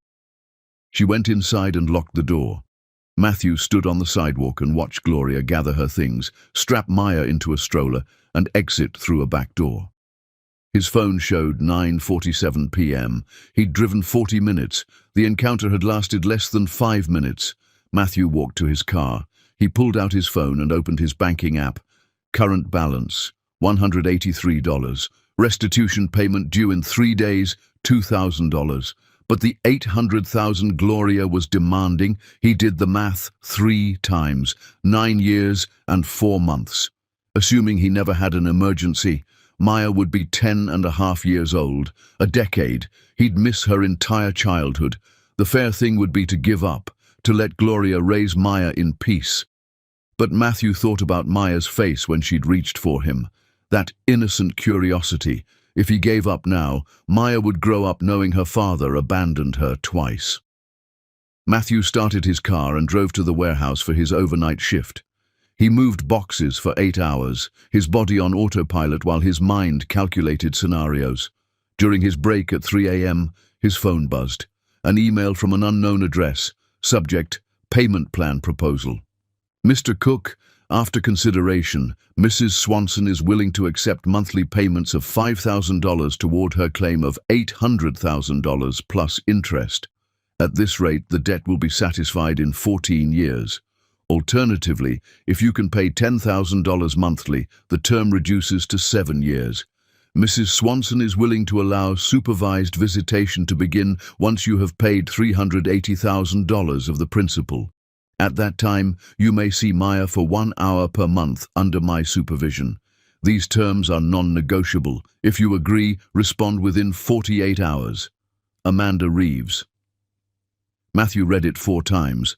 She went inside and locked the door. Matthew stood on the sidewalk and watched Gloria gather her things, strap Maya into a stroller, and exit through a back door. His phone showed 9:47 p.m. He'd driven 40 minutes. The encounter had lasted less than 5 minutes. Matthew walked to his car. He pulled out his phone and opened his banking app. Current balance, $183. Restitution payment due in 3 days, $2,000. But the $800,000 Gloria was demanding, he did the math 3 times, 9 years and 4 months. Assuming he never had an emergency, Maya would be 10.5 years old, a decade. He'd miss her entire childhood. The fair thing would be to give up, to let Gloria raise Maya in peace. But Matthew thought about Maya's face when she'd reached for him. That innocent curiosity. If he gave up now, Maya would grow up knowing her father abandoned her twice. Matthew started his car and drove to the warehouse for his overnight shift. He moved boxes for 8 hours, his body on autopilot while his mind calculated scenarios. During his break at 3 a.m., his phone buzzed. An email from an unknown address. Subject, payment plan proposal. "Mr. Cook, after consideration, Mrs. Swanson is willing to accept monthly payments of $5,000 toward her claim of $800,000 plus interest. At this rate, the debt will be satisfied in 14 years. Alternatively, if you can pay $10,000 monthly, the term reduces to 7 years. Mrs. Swanson is willing to allow supervised visitation to begin once you have paid $380,000 of the principal. At that time, you may see Maya for 1 hour per month under my supervision. These terms are non-negotiable. If you agree, respond within 48 hours. Amanda Reeves." Matthew read it 4 times.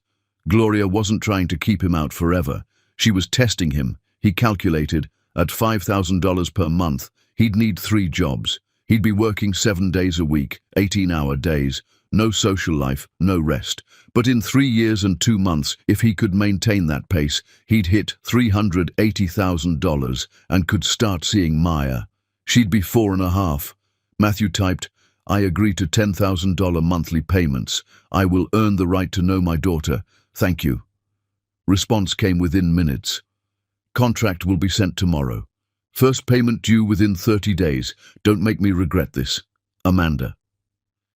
Gloria wasn't trying to keep him out forever. She was testing him. He calculated, at $5,000 per month, he'd need 3 jobs. He'd be working 7 days a week, 18-hour days, no social life, no rest. But in 3 years and 2 months, if he could maintain that pace, he'd hit $380,000 and could start seeing Maya. She'd be 4.5. Matthew typed, "I agree to $10,000 monthly payments. I will earn the right to know my daughter. Thank you." Response came within minutes. "Contract will be sent tomorrow. First payment due within 30 days. Don't make me regret this. Amanda."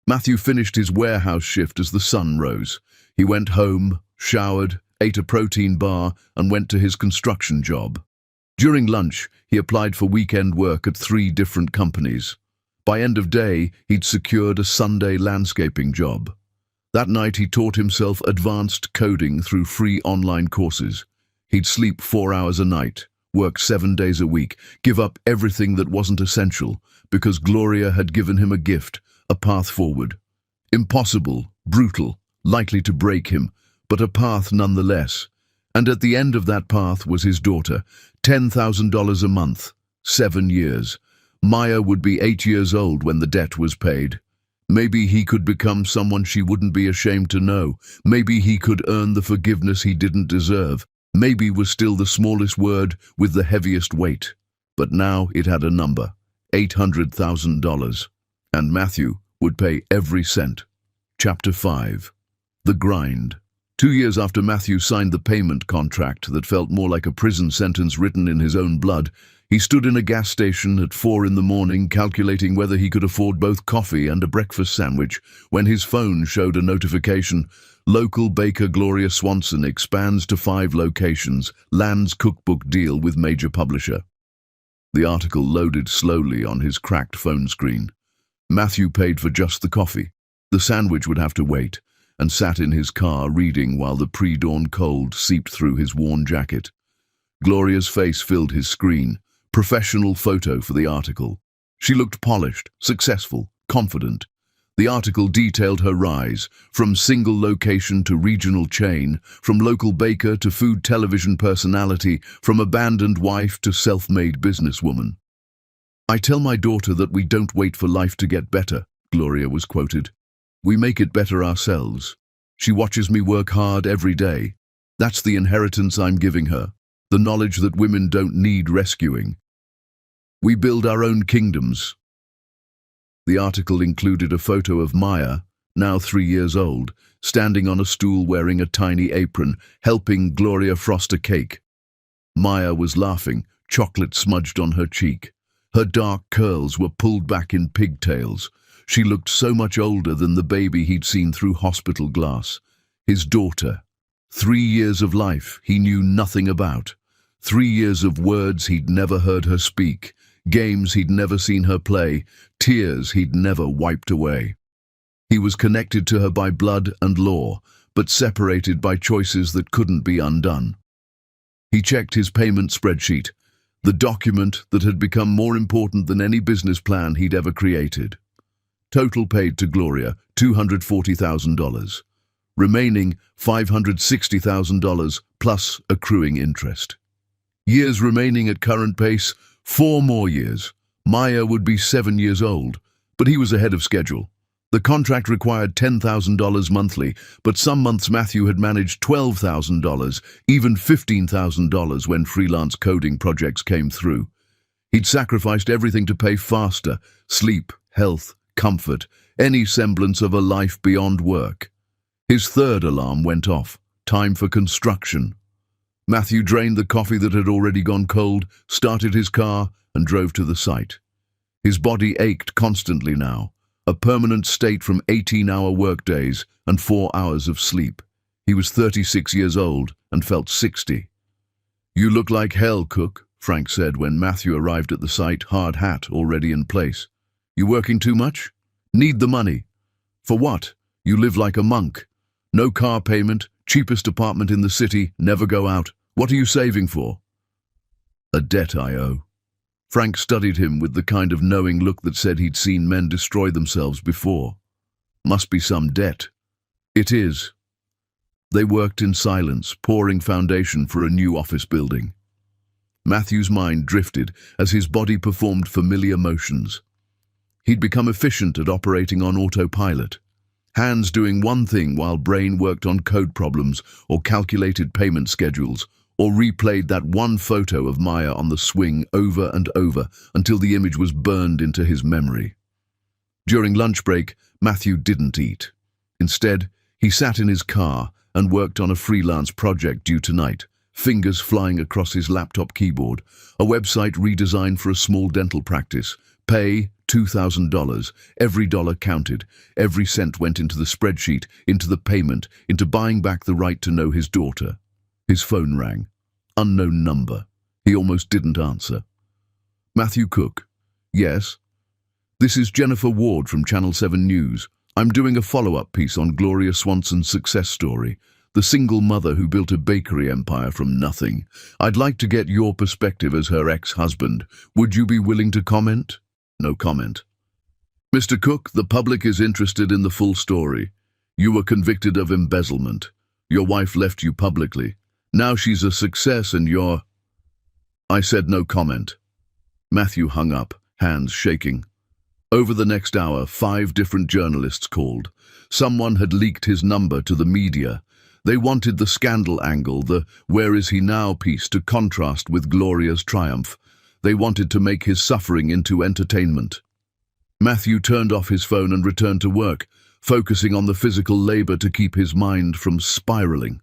Matthew finished his warehouse shift as the sun rose. He went home, showered, ate a protein bar, and went to his construction job. During lunch, he applied for weekend work at 3 different companies. By end of day, he'd secured a Sunday landscaping job. That night, he taught himself advanced coding through free online courses. He'd sleep 4 hours a night, work 7 days a week, give up everything that wasn't essential, because Gloria had given him a gift, a path forward. Impossible, brutal, likely to break him, but a path nonetheless. And at the end of that path was his daughter, $10,000 a month, 7 years. Maya would be 8 years old when the debt was paid. Maybe he could become someone she wouldn't be ashamed to know. Maybe he could earn the forgiveness he didn't deserve. Maybe was still the smallest word with the heaviest weight. But now it had a number, $800,000. And Matthew would pay every cent. Chapter 5. The Grind. 2 years after Matthew signed the payment contract that felt more like a prison sentence written in his own blood, he stood in a gas station at 4 in the morning calculating whether he could afford both coffee and a breakfast sandwich when his phone showed a notification. Local baker Gloria Swanson expands to 5 locations, lands cookbook deal with major publisher. The article loaded slowly on his cracked phone screen. Matthew paid for just the coffee. The sandwich would have to wait, and sat in his car reading while the pre-dawn cold seeped through his worn jacket. Gloria's face filled his screen. Professional photo for the article. She looked polished, successful, confident. The article detailed her rise, from single location to regional chain, from local baker to food television personality, from abandoned wife to self-made businesswoman. "I tell my daughter that we don't wait for life to get better," Gloria was quoted. "We make it better ourselves. She watches me work hard every day. That's the inheritance I'm giving her, the knowledge that women don't need rescuing. We build our own kingdoms." The article included a photo of Maya, now 3 years old, standing on a stool wearing a tiny apron, helping Gloria frost a cake. Maya was laughing, chocolate smudged on her cheek. Her dark curls were pulled back in pigtails. She looked so much older than the baby he'd seen through hospital glass. His daughter. 3 years of life he knew nothing about. 3 years of words he'd never heard her speak. Games he'd never seen her play, tears he'd never wiped away. He was connected to her by blood and law, but separated by choices that couldn't be undone. He checked his payment spreadsheet, the document that had become more important than any business plan he'd ever created. Total paid to Gloria, $240,000. Remaining $560,000 plus accruing interest. Years remaining at current pace, 4 more years. Maya would be 7 years old, but he was ahead of schedule. The contract required $10,000 monthly, but some months Matthew had managed $12,000, even $15,000 when freelance coding projects came through. He'd sacrificed everything to pay faster: sleep, health, comfort, any semblance of a life beyond work. His third alarm went off. Time for construction. Matthew drained the coffee that had already gone cold, started his car, and drove to the site. His body ached constantly now, a permanent state from 18-hour workdays and 4 hours of sleep. He was 36 years old and felt 60. "You look like hell, Cook," Frank said when Matthew arrived at the site, hard hat already in place. "You working too much? Need the money." "For what? You live like a monk. No car payment, cheapest apartment in the city, never go out. What are you saving for?" "A debt I owe." Frank studied him with the kind of knowing look that said he'd seen men destroy themselves before. "Must be some debt." "It is." They worked in silence, pouring foundation for a new office building. Matthew's mind drifted as his body performed familiar motions. He'd become efficient at operating on autopilot. Hands doing one thing while brain worked on code problems or calculated payment schedules, or replayed that one photo of Maya on the swing over and over until the image was burned into his memory. During lunch break, Matthew didn't eat. Instead, he sat in his car and worked on a freelance project due tonight, fingers flying across his laptop keyboard, a website redesign for a small dental practice. Pay $2,000. Every dollar counted. Every cent went into the spreadsheet, into the payment, into buying back the right to know his daughter. His phone rang. Unknown number. He almost didn't answer. "Matthew Cook." "Yes." "This is Jennifer Ward from Channel 7 News. I'm doing a follow-up piece on Gloria Swanson's success story, the single mother who built a bakery empire from nothing. I'd like to get your perspective as her ex-husband. Would you be willing to comment?" No comment. "Mr. Cook, the public is interested in the full story. You were convicted of embezzlement. Your wife left you publicly. Now she's a success and you're—" I said no comment. Matthew hung up, hands shaking. Over the next hour, 5 different journalists called. Someone had leaked his number to the media. They wanted the scandal angle, the "where is he now" piece to contrast with Gloria's triumph. They wanted to make his suffering into entertainment. Matthew turned off his phone and returned to work, focusing on the physical labor to keep his mind from spiraling.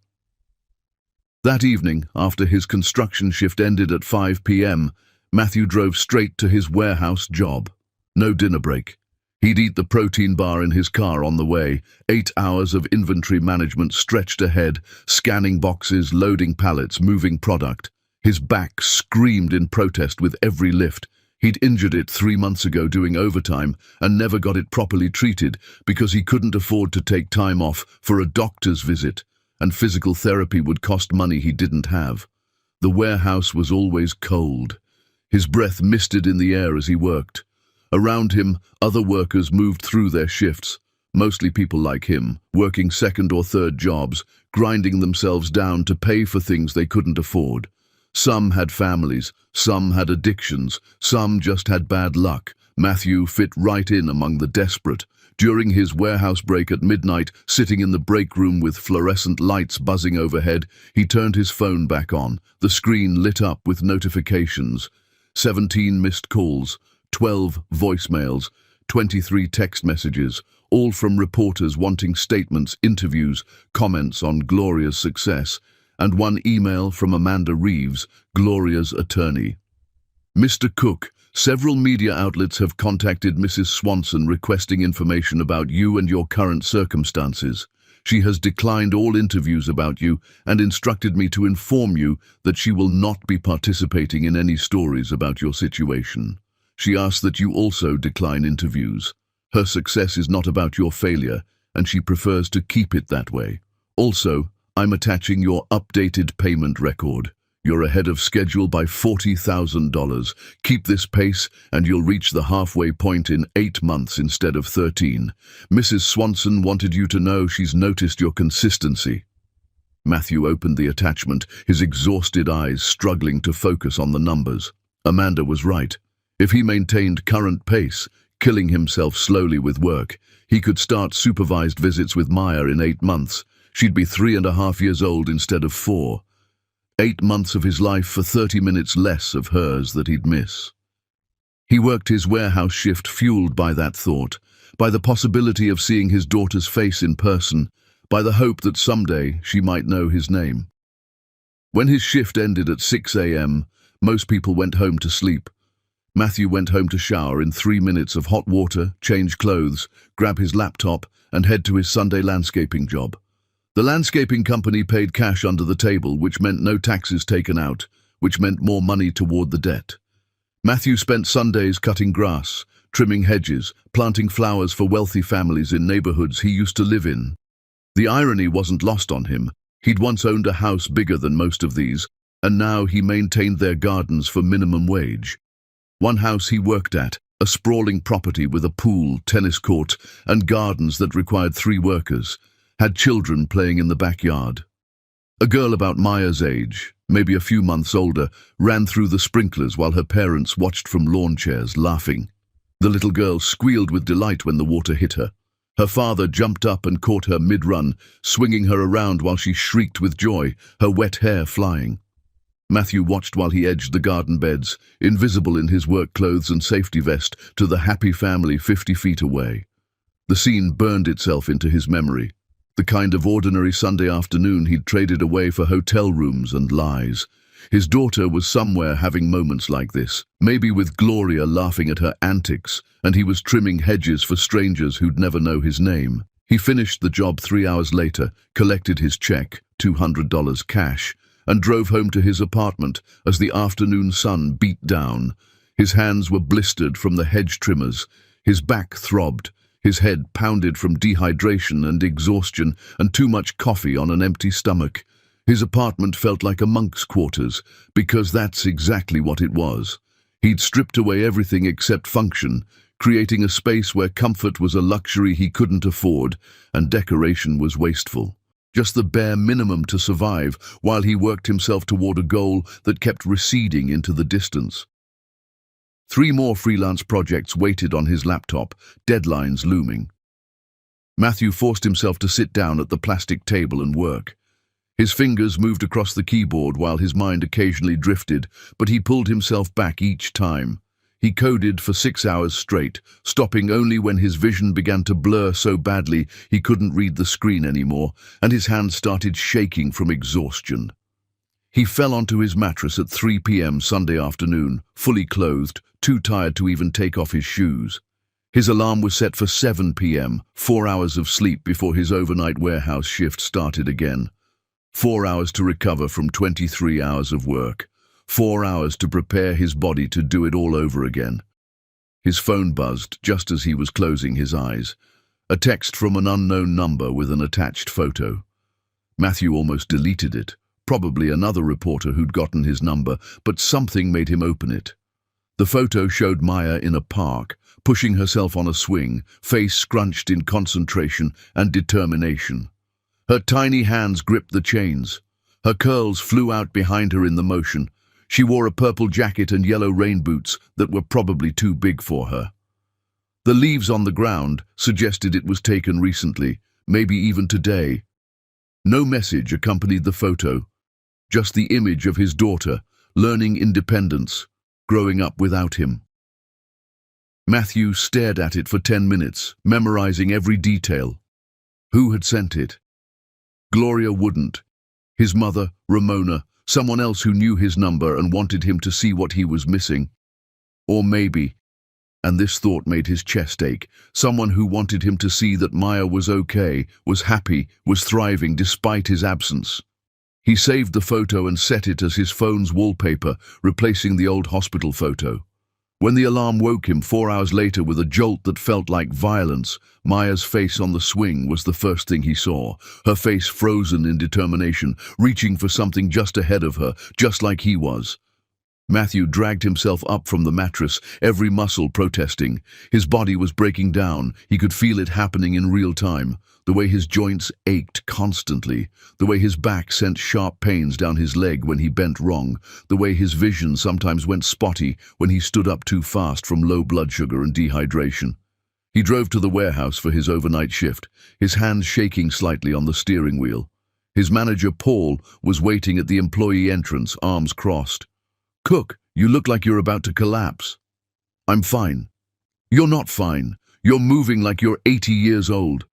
That evening, after his construction shift ended at 5 p.m., Matthew drove straight to his warehouse job. No dinner break. He'd eat the protein bar in his car on the way. 8 hours of inventory management stretched ahead, scanning boxes, loading pallets, moving product. His back screamed in protest with every lift. He'd injured it 3 months ago doing overtime and never got it properly treated because he couldn't afford to take time off for a doctor's visit, and physical therapy would cost money he didn't have. The warehouse was always cold. His breath misted in the air as he worked. Around him, other workers moved through their shifts, mostly people like him, working second or third jobs, grinding themselves down to pay for things they couldn't afford. Some had families, some had addictions, some just had bad luck. Matthew fit right in among the desperate. During his warehouse break at midnight, sitting in the break room with fluorescent lights buzzing overhead, he turned his phone back on. The screen lit up with notifications. 17 missed calls, 12 voicemails, 23 text messages, all from reporters wanting statements, interviews, comments on Gloria's success, and one email from Amanda Reeves, Gloria's attorney. Mr. Cook, several media outlets have contacted Mrs. Swanson requesting information about you and your current circumstances. She has declined all interviews about you and instructed me to inform you that she will not be participating in any stories about your situation. She asks that you also decline interviews. Her success is not about your failure, and she prefers to keep it that way. Also, I'm attaching your updated payment record. You're ahead of schedule by $40,000. Keep this pace and you'll reach the halfway point in 8 months instead of 13. Mrs. Swanson wanted you to know she's noticed your consistency. Matthew opened the attachment, his exhausted eyes struggling to focus on the numbers. Amanda was right. If he maintained current pace, killing himself slowly with work, he could start supervised visits with Maya in 8 months. She'd be 3.5 years old instead of 4. 8 months of his life for 30 minutes less of hers that he'd miss. He worked his warehouse shift fueled by that thought, by the possibility of seeing his daughter's face in person, by the hope that someday she might know his name. When his shift ended at 6 a.m., most people went home to sleep. Matthew went home to shower in 3 minutes of hot water, change clothes, grab his laptop, and head to his Sunday landscaping job. The landscaping company paid cash under the table, which meant no taxes taken out, which meant more money toward the debt. Matthew spent Sundays cutting grass, trimming hedges, planting flowers for wealthy families in neighborhoods he used to live in. The irony wasn't lost on him. He'd once owned a house bigger than most of these, and now he maintained their gardens for minimum wage. One house he worked at, a sprawling property with a pool, tennis court, and gardens that required 3 workers, had children playing in the backyard. A girl about Maya's age, maybe a few months older, ran through the sprinklers while her parents watched from lawn chairs, laughing. The little girl squealed with delight when the water hit her. Her father jumped up and caught her mid-run, swinging her around while she shrieked with joy, her wet hair flying. Matthew watched while he edged the garden beds, invisible in his work clothes and safety vest, to the happy family 50 feet away. The scene burned itself into his memory. The kind of ordinary Sunday afternoon he'd traded away for hotel rooms and lies. His daughter was somewhere having moments like this, maybe with Gloria laughing at her antics, and he was trimming hedges for strangers who'd never know his name. He finished the job 3 hours later, collected his check, $200 cash, and drove home to his apartment as the afternoon sun beat down. His hands were blistered from the hedge trimmers, his back throbbed, his head pounded from dehydration and exhaustion and too much coffee on an empty stomach. His apartment felt like a monk's quarters, because that's exactly what it was. He'd stripped away everything except function, creating a space where comfort was a luxury he couldn't afford and decoration was wasteful. Just the bare minimum to survive while he worked himself toward a goal that kept receding into the distance. 3 more freelance projects waited on his laptop, deadlines looming. Matthew forced himself to sit down at the plastic table and work. His fingers moved across the keyboard while his mind occasionally drifted, but he pulled himself back each time. He coded for 6 hours straight, stopping only when his vision began to blur so badly he couldn't read the screen anymore, and his hands started shaking from exhaustion. He fell onto his mattress at 3 p.m. Sunday afternoon, fully clothed, too tired to even take off his shoes. His alarm was set for 7 p.m., 4 hours of sleep before his overnight warehouse shift started again. 4 hours to recover from 23 hours of work. 4 hours to prepare his body to do it all over again. His phone buzzed just as he was closing his eyes. A text from an unknown number with an attached photo. Matthew almost deleted it, probably another reporter who'd gotten his number, but something made him open it. The photo showed Maya in a park, pushing herself on a swing, face scrunched in concentration and determination. Her tiny hands gripped the chains. Her curls flew out behind her in the motion. She wore a purple jacket and yellow rain boots that were probably too big for her. The leaves on the ground suggested it was taken recently, maybe even today. No message accompanied the photo, just the image of his daughter, learning independence, growing up without him. Matthew stared at it for 10 minutes, memorizing every detail. Who had sent it? Gloria wouldn't. His mother, Ramona, someone else who knew his number and wanted him to see what he was missing. Or maybe, and this thought made his chest ache, someone who wanted him to see that Maya was okay, was happy, was thriving despite his absence. He saved the photo and set it as his phone's wallpaper, replacing the old hospital photo. When the alarm woke him 4 hours later with a jolt that felt like violence, Maya's face on the swing was the first thing he saw, her face frozen in determination, reaching for something just ahead of her, just like he was. Matthew dragged himself up from the mattress, every muscle protesting. His body was breaking down. He could feel it happening in real time. The way his joints ached constantly, the way his back sent sharp pains down his leg when he bent wrong, the way his vision sometimes went spotty when he stood up too fast from low blood sugar and dehydration. He drove to the warehouse for his overnight shift, his hands shaking slightly on the steering wheel. His manager, Paul, was waiting at the employee entrance, arms crossed. "Cook, you look like you're about to collapse." "I'm fine." "You're not fine. You're moving like you're 80 years old.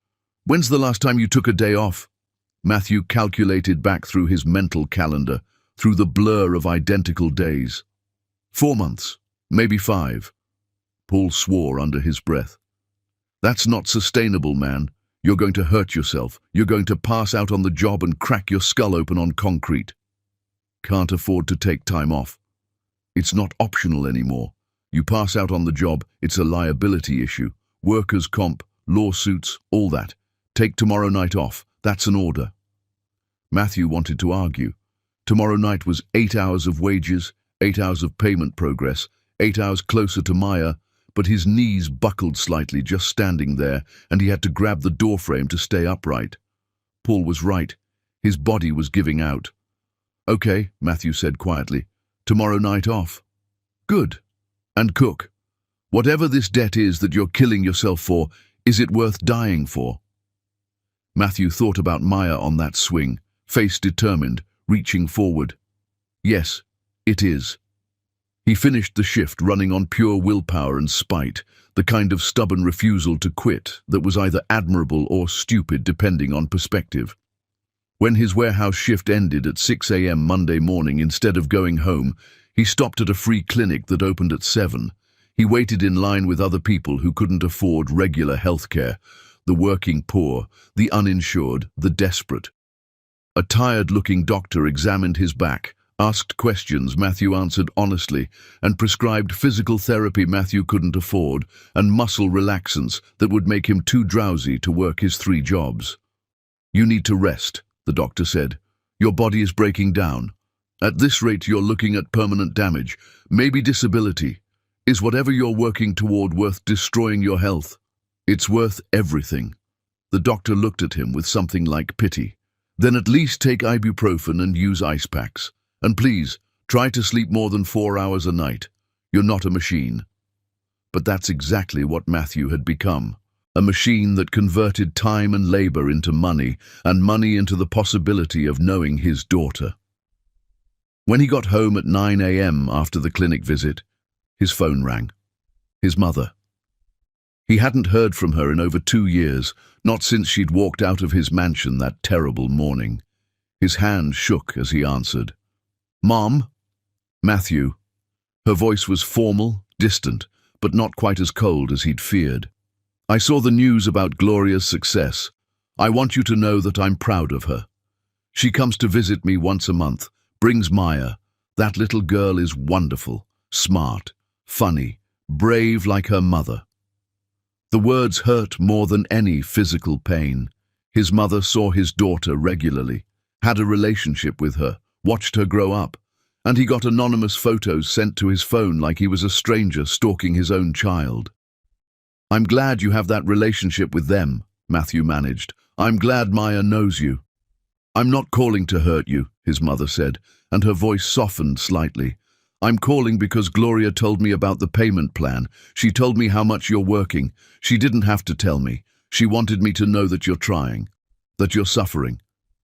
When's the last time you took a day off?" Matthew calculated back through his mental calendar, through the blur of identical days. 4 months, maybe 5. Paul swore under his breath. "That's not sustainable, man. You're going to hurt yourself. You're going to pass out on the job and crack your skull open on concrete." "Can't afford to take time off. It's not optional anymore. You pass out on the job, it's a liability issue. Workers' comp, lawsuits, all that. Take tomorrow night off. That's an order." Matthew wanted to argue. Tomorrow night was 8 hours of wages, 8 hours of payment progress, 8 hours closer to Maya, but his knees buckled slightly just standing there, and he had to grab the doorframe to stay upright. Paul was right. His body was giving out. "Okay," Matthew said quietly. "Tomorrow night off." "Good. And cook. Whatever this debt is that you're killing yourself for, is it worth dying for?" Matthew thought about Maya on that swing, face determined, reaching forward. "Yes, it is." He finished the shift running on pure willpower and spite, the kind of stubborn refusal to quit that was either admirable or stupid depending on perspective. When his warehouse shift ended at 6 a.m. Monday morning, instead of going home, he stopped at a free clinic that opened at 7. He waited in line with other people who couldn't afford regular health care, the working poor, the uninsured, the desperate. A tired-looking doctor examined his back, asked questions Matthew answered honestly, and prescribed physical therapy Matthew couldn't afford, and muscle relaxants that would make him too drowsy to work his 3 jobs. "You need to rest," the doctor said. "Your body is breaking down. At this rate you're looking at permanent damage, maybe disability. Is whatever you're working toward worth destroying your health?" "It's worth everything." The doctor looked at him with something like pity. "Then at least take ibuprofen and use ice packs. And please, try to sleep more than 4 hours a night. You're not a machine." But that's exactly what Matthew had become. A machine that converted time and labor into money, and money into the possibility of knowing his daughter. When he got home at 9 a.m. after the clinic visit, his phone rang. His mother. He hadn't heard from her in over 2 years, not since she'd walked out of his mansion that terrible morning. His hand shook as he answered. "Mom?" "Matthew." Her voice was formal, distant, but not quite as cold as he'd feared. "I saw the news about Gloria's success. I want you to know that I'm proud of her. She comes to visit me once a month, brings Maya. That little girl is wonderful, smart, funny, brave like her mother." The words hurt more than any physical pain. His mother saw his daughter regularly, had a relationship with her, watched her grow up, and he got anonymous photos sent to his phone like he was a stranger stalking his own child. "I'm glad you have that relationship with them," Matthew managed. "I'm glad Maya knows you." "I'm not calling to hurt you," his mother said, and her voice softened slightly. "I'm calling because Gloria told me about the payment plan. She told me how much you're working. She didn't have to tell me. She wanted me to know that you're trying, that you're suffering,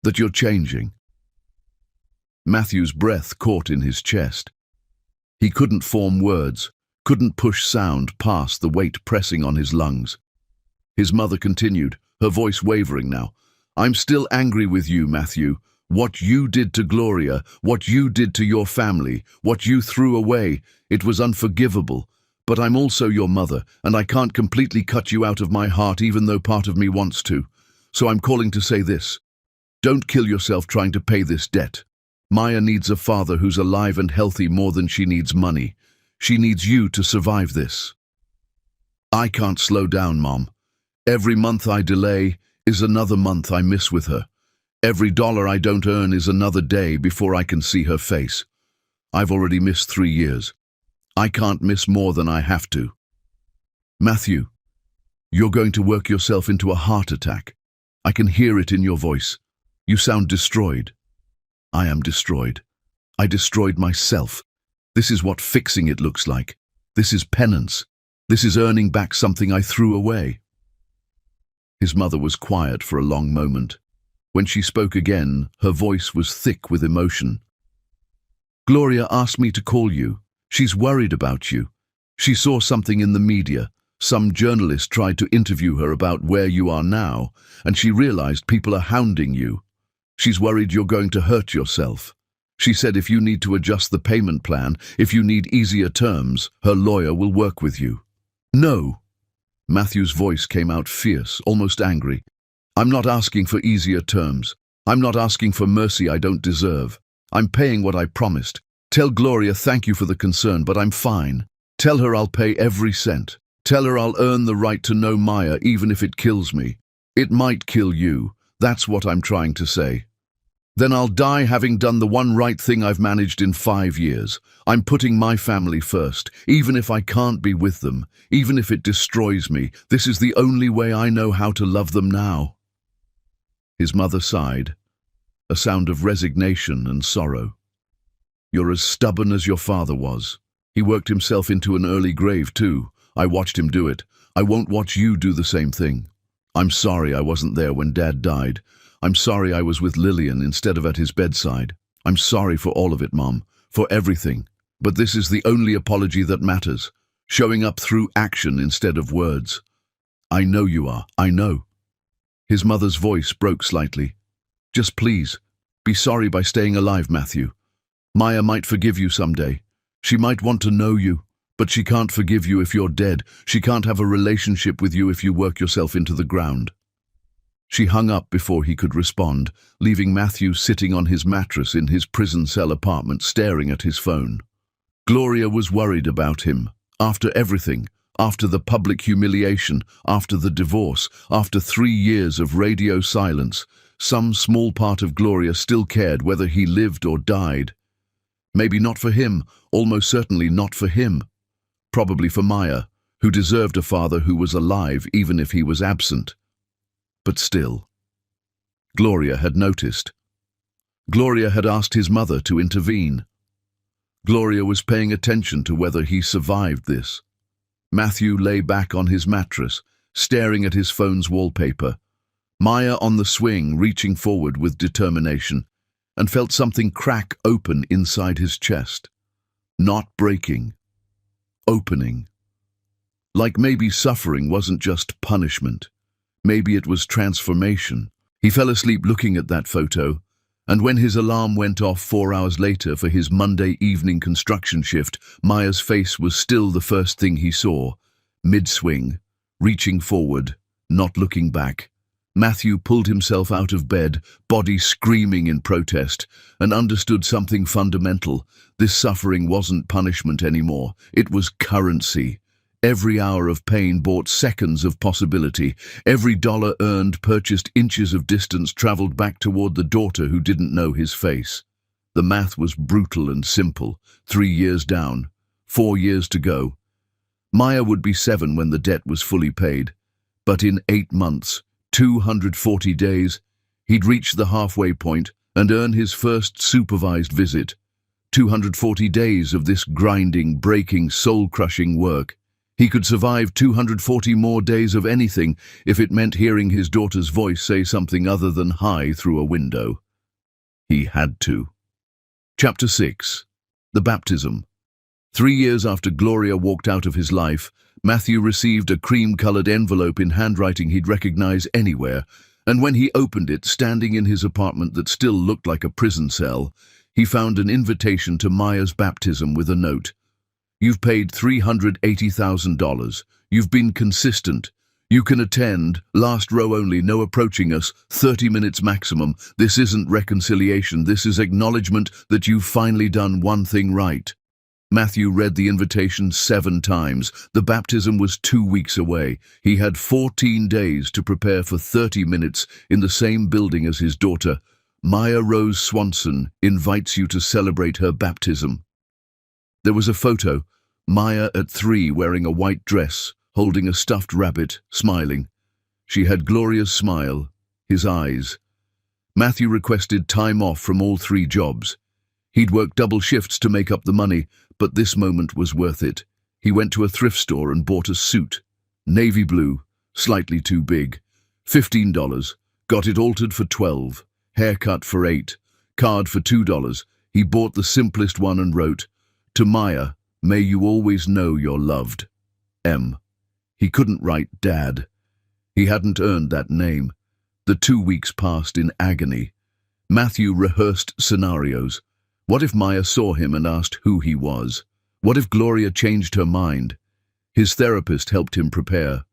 that you're changing." Matthew's breath caught in his chest. He couldn't form words, couldn't push sound past the weight pressing on his lungs. His mother continued, her voice wavering now. "I'm still angry with you, Matthew. What you did to Gloria, what you did to your family, what you threw away, it was unforgivable. But I'm also your mother, and I can't completely cut you out of my heart even though part of me wants to. So I'm calling to say this. Don't kill yourself trying to pay this debt. Maya needs a father who's alive and healthy more than she needs money. She needs you to survive this." "I can't slow down, Mom. Every month I delay is another month I miss with her. Every dollar I don't earn is another day before I can see her face. I've already missed 3 years. I can't miss more than I have to." "Matthew, you're going to work yourself into a heart attack. I can hear it in your voice. You sound destroyed." "I am destroyed. I destroyed myself. This is what fixing it looks like. This is penance. This is earning back something I threw away." His mother was quiet for a long moment. When she spoke again, her voice was thick with emotion. "Gloria asked me to call you. She's worried about you. She saw something in the media. Some journalist tried to interview her about where you are now, and she realized people are hounding you. She's worried you're going to hurt yourself. She said if you need to adjust the payment plan, if you need easier terms, her lawyer will work with you." "No." Matthew's voice came out fierce, almost angry. "I'm not asking for easier terms. I'm not asking for mercy I don't deserve. I'm paying what I promised. Tell Gloria thank you for the concern, but I'm fine. Tell her I'll pay every cent. Tell her I'll earn the right to know Maya even if it kills me. It might kill you. That's what I'm trying to say. Then I'll die having done the one right thing I've managed in 5 years. I'm putting my family first, even if I can't be with them, even if it destroys me. This is the only way I know how to love them now." His mother sighed, a sound of resignation and sorrow. "You're as stubborn as your father was. He worked himself into an early grave too. I watched him do it. I won't watch you do the same thing. I'm sorry I wasn't there when Dad died. I'm sorry I was with Lillian instead of at his bedside. I'm sorry for all of it, Mom, for everything. But this is the only apology that matters, showing up through action instead of words. I know you are, I know." His mother's voice broke slightly. "Just please, be sorry by staying alive, Matthew. Maya might forgive you someday. She might want to know you, but she can't forgive you if you're dead. She can't have a relationship with you if you work yourself into the ground." She hung up before he could respond, leaving Matthew sitting on his mattress in his prison cell apartment staring at his phone. Gloria was worried about him. After everything, after the public humiliation, after the divorce, after 3 years of radio silence, some small part of Gloria still cared whether he lived or died. Maybe not for him, almost certainly not for him. Probably for Maya, who deserved a father who was alive even if he was absent. But still. Gloria had noticed. Gloria had asked his mother to intervene. Gloria was paying attention to whether he survived this. Matthew lay back on his mattress, staring at his phone's wallpaper. Maya on the swing, reaching forward with determination, and felt something crack open inside his chest. Not breaking. Opening. Like maybe suffering wasn't just punishment. Maybe it was transformation. He fell asleep looking at that photo, and when his alarm went off 4 hours later for his Monday evening construction shift, Maya's face was still the first thing he saw. Mid-swing, reaching forward, not looking back. Matthew pulled himself out of bed, body screaming in protest, and understood something fundamental. This suffering wasn't punishment anymore. It was currency. Every hour of pain bought seconds of possibility. Every dollar earned purchased inches of distance traveled back toward the daughter who didn't know his face. The math was brutal and simple. 3 years down, 4 years to go. Maya would be 7 when the debt was fully paid. But in 8 months, 240 days, he'd reach the halfway point and earn his first supervised visit. 240 days of this grinding, breaking, soul-crushing work. He could survive 240 more days of anything if it meant hearing his daughter's voice say something other than hi through a window. He had to. Chapter 6. The Baptism. 3 years after Gloria walked out of his life, Matthew received a cream-colored envelope in handwriting he'd recognize anywhere, and when he opened it, standing in his apartment that still looked like a prison cell, he found an invitation to Maya's baptism with a note. You've paid $380,000. You've been consistent. You can attend, last row only, no approaching us, 30 minutes maximum. This isn't reconciliation, this is acknowledgement that you've finally done one thing right. Matthew read the invitation 7 times. The baptism was 2 weeks away. He had 14 days to prepare for 30 minutes in the same building as his daughter. Maya Rose Swanson invites you to celebrate her baptism. There was a photo. Maya at 3 wearing a white dress, holding a stuffed rabbit, smiling. She had Gloria's smile, his eyes. Matthew requested time off from all 3 jobs. He'd worked double shifts to make up the money, but this moment was worth it. He went to a thrift store and bought a suit. Navy blue, slightly too big. $15. Got it altered for $12. Haircut for $8. Card for $2. He bought the simplest one and wrote, "To Maya, may you always know you're loved. M." He couldn't write Dad. He hadn't earned that name. The 2 weeks passed in agony. Matthew rehearsed scenarios. What if Maya saw him and asked who he was? What if Gloria changed her mind? His therapist helped him prepare.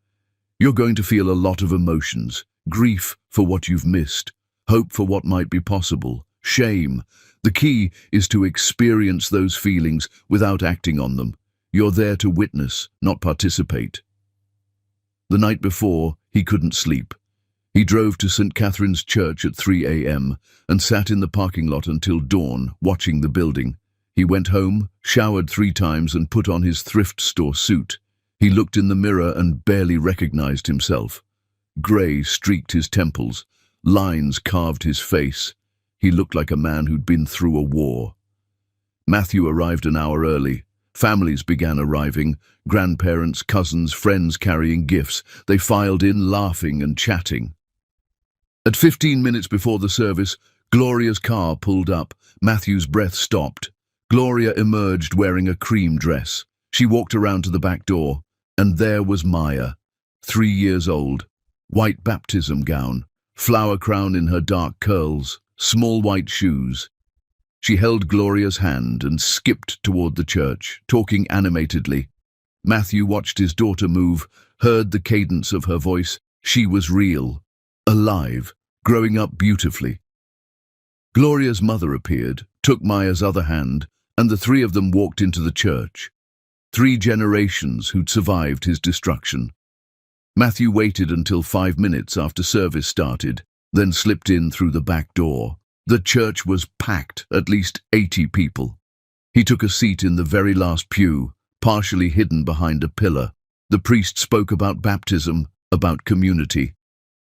You're going to feel a lot of emotions. Grief for what you've missed. Hope for what might be possible. Shame. The key is to experience those feelings without acting on them. You're there to witness, not participate. The night before, he couldn't sleep. He drove to St. Catherine's Church at 3 a.m. and sat in the parking lot until dawn, watching the building. He went home, showered 3 times and put on his thrift store suit. He looked in the mirror and barely recognized himself. Grey streaked his temples. Lines carved his face. He looked like a man who'd been through a war. Matthew arrived an hour early. Families began arriving, grandparents, cousins, friends carrying gifts. They filed in, laughing and chatting. At 15 minutes before the service, Gloria's car pulled up. Matthew's breath stopped. Gloria emerged wearing a cream dress. She walked around to the back door, and there was Maya, 3 years old. White baptism gown, flower crown in her dark curls, small white shoes. She held Gloria's hand and skipped toward the church, talking animatedly. Matthew watched his daughter move, heard the cadence of her voice. She was real, alive, growing up beautifully. Gloria's mother appeared, took Maya's other hand, and the 3 of them walked into the church. 3 generations who'd survived his destruction. Matthew waited until 5 minutes after service started, then slipped in through the back door. The church was packed, at least 80 people. He took a seat in the very last pew, partially hidden behind a pillar. The priest spoke about baptism, about community.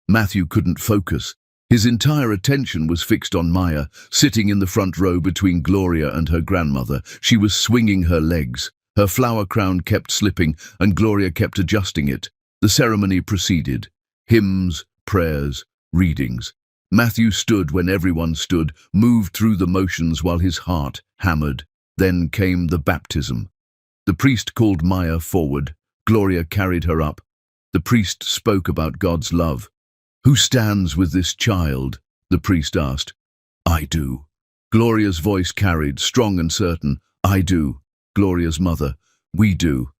Matthew couldn't focus. His entire attention was fixed on Maya, sitting in the front row between Gloria and her grandmother. She was swinging her legs. Her flower crown kept slipping, and Gloria kept adjusting it. The ceremony proceeded. Hymns, prayers, readings. Matthew stood when everyone stood, moved through the motions while his heart hammered. Then came the baptism. The priest called Maya forward. Gloria carried her up. The priest spoke about God's love. "Who stands with this child?" the priest asked. "I do." Gloria's voice carried, strong and certain. "I do." Gloria's mother. "We do."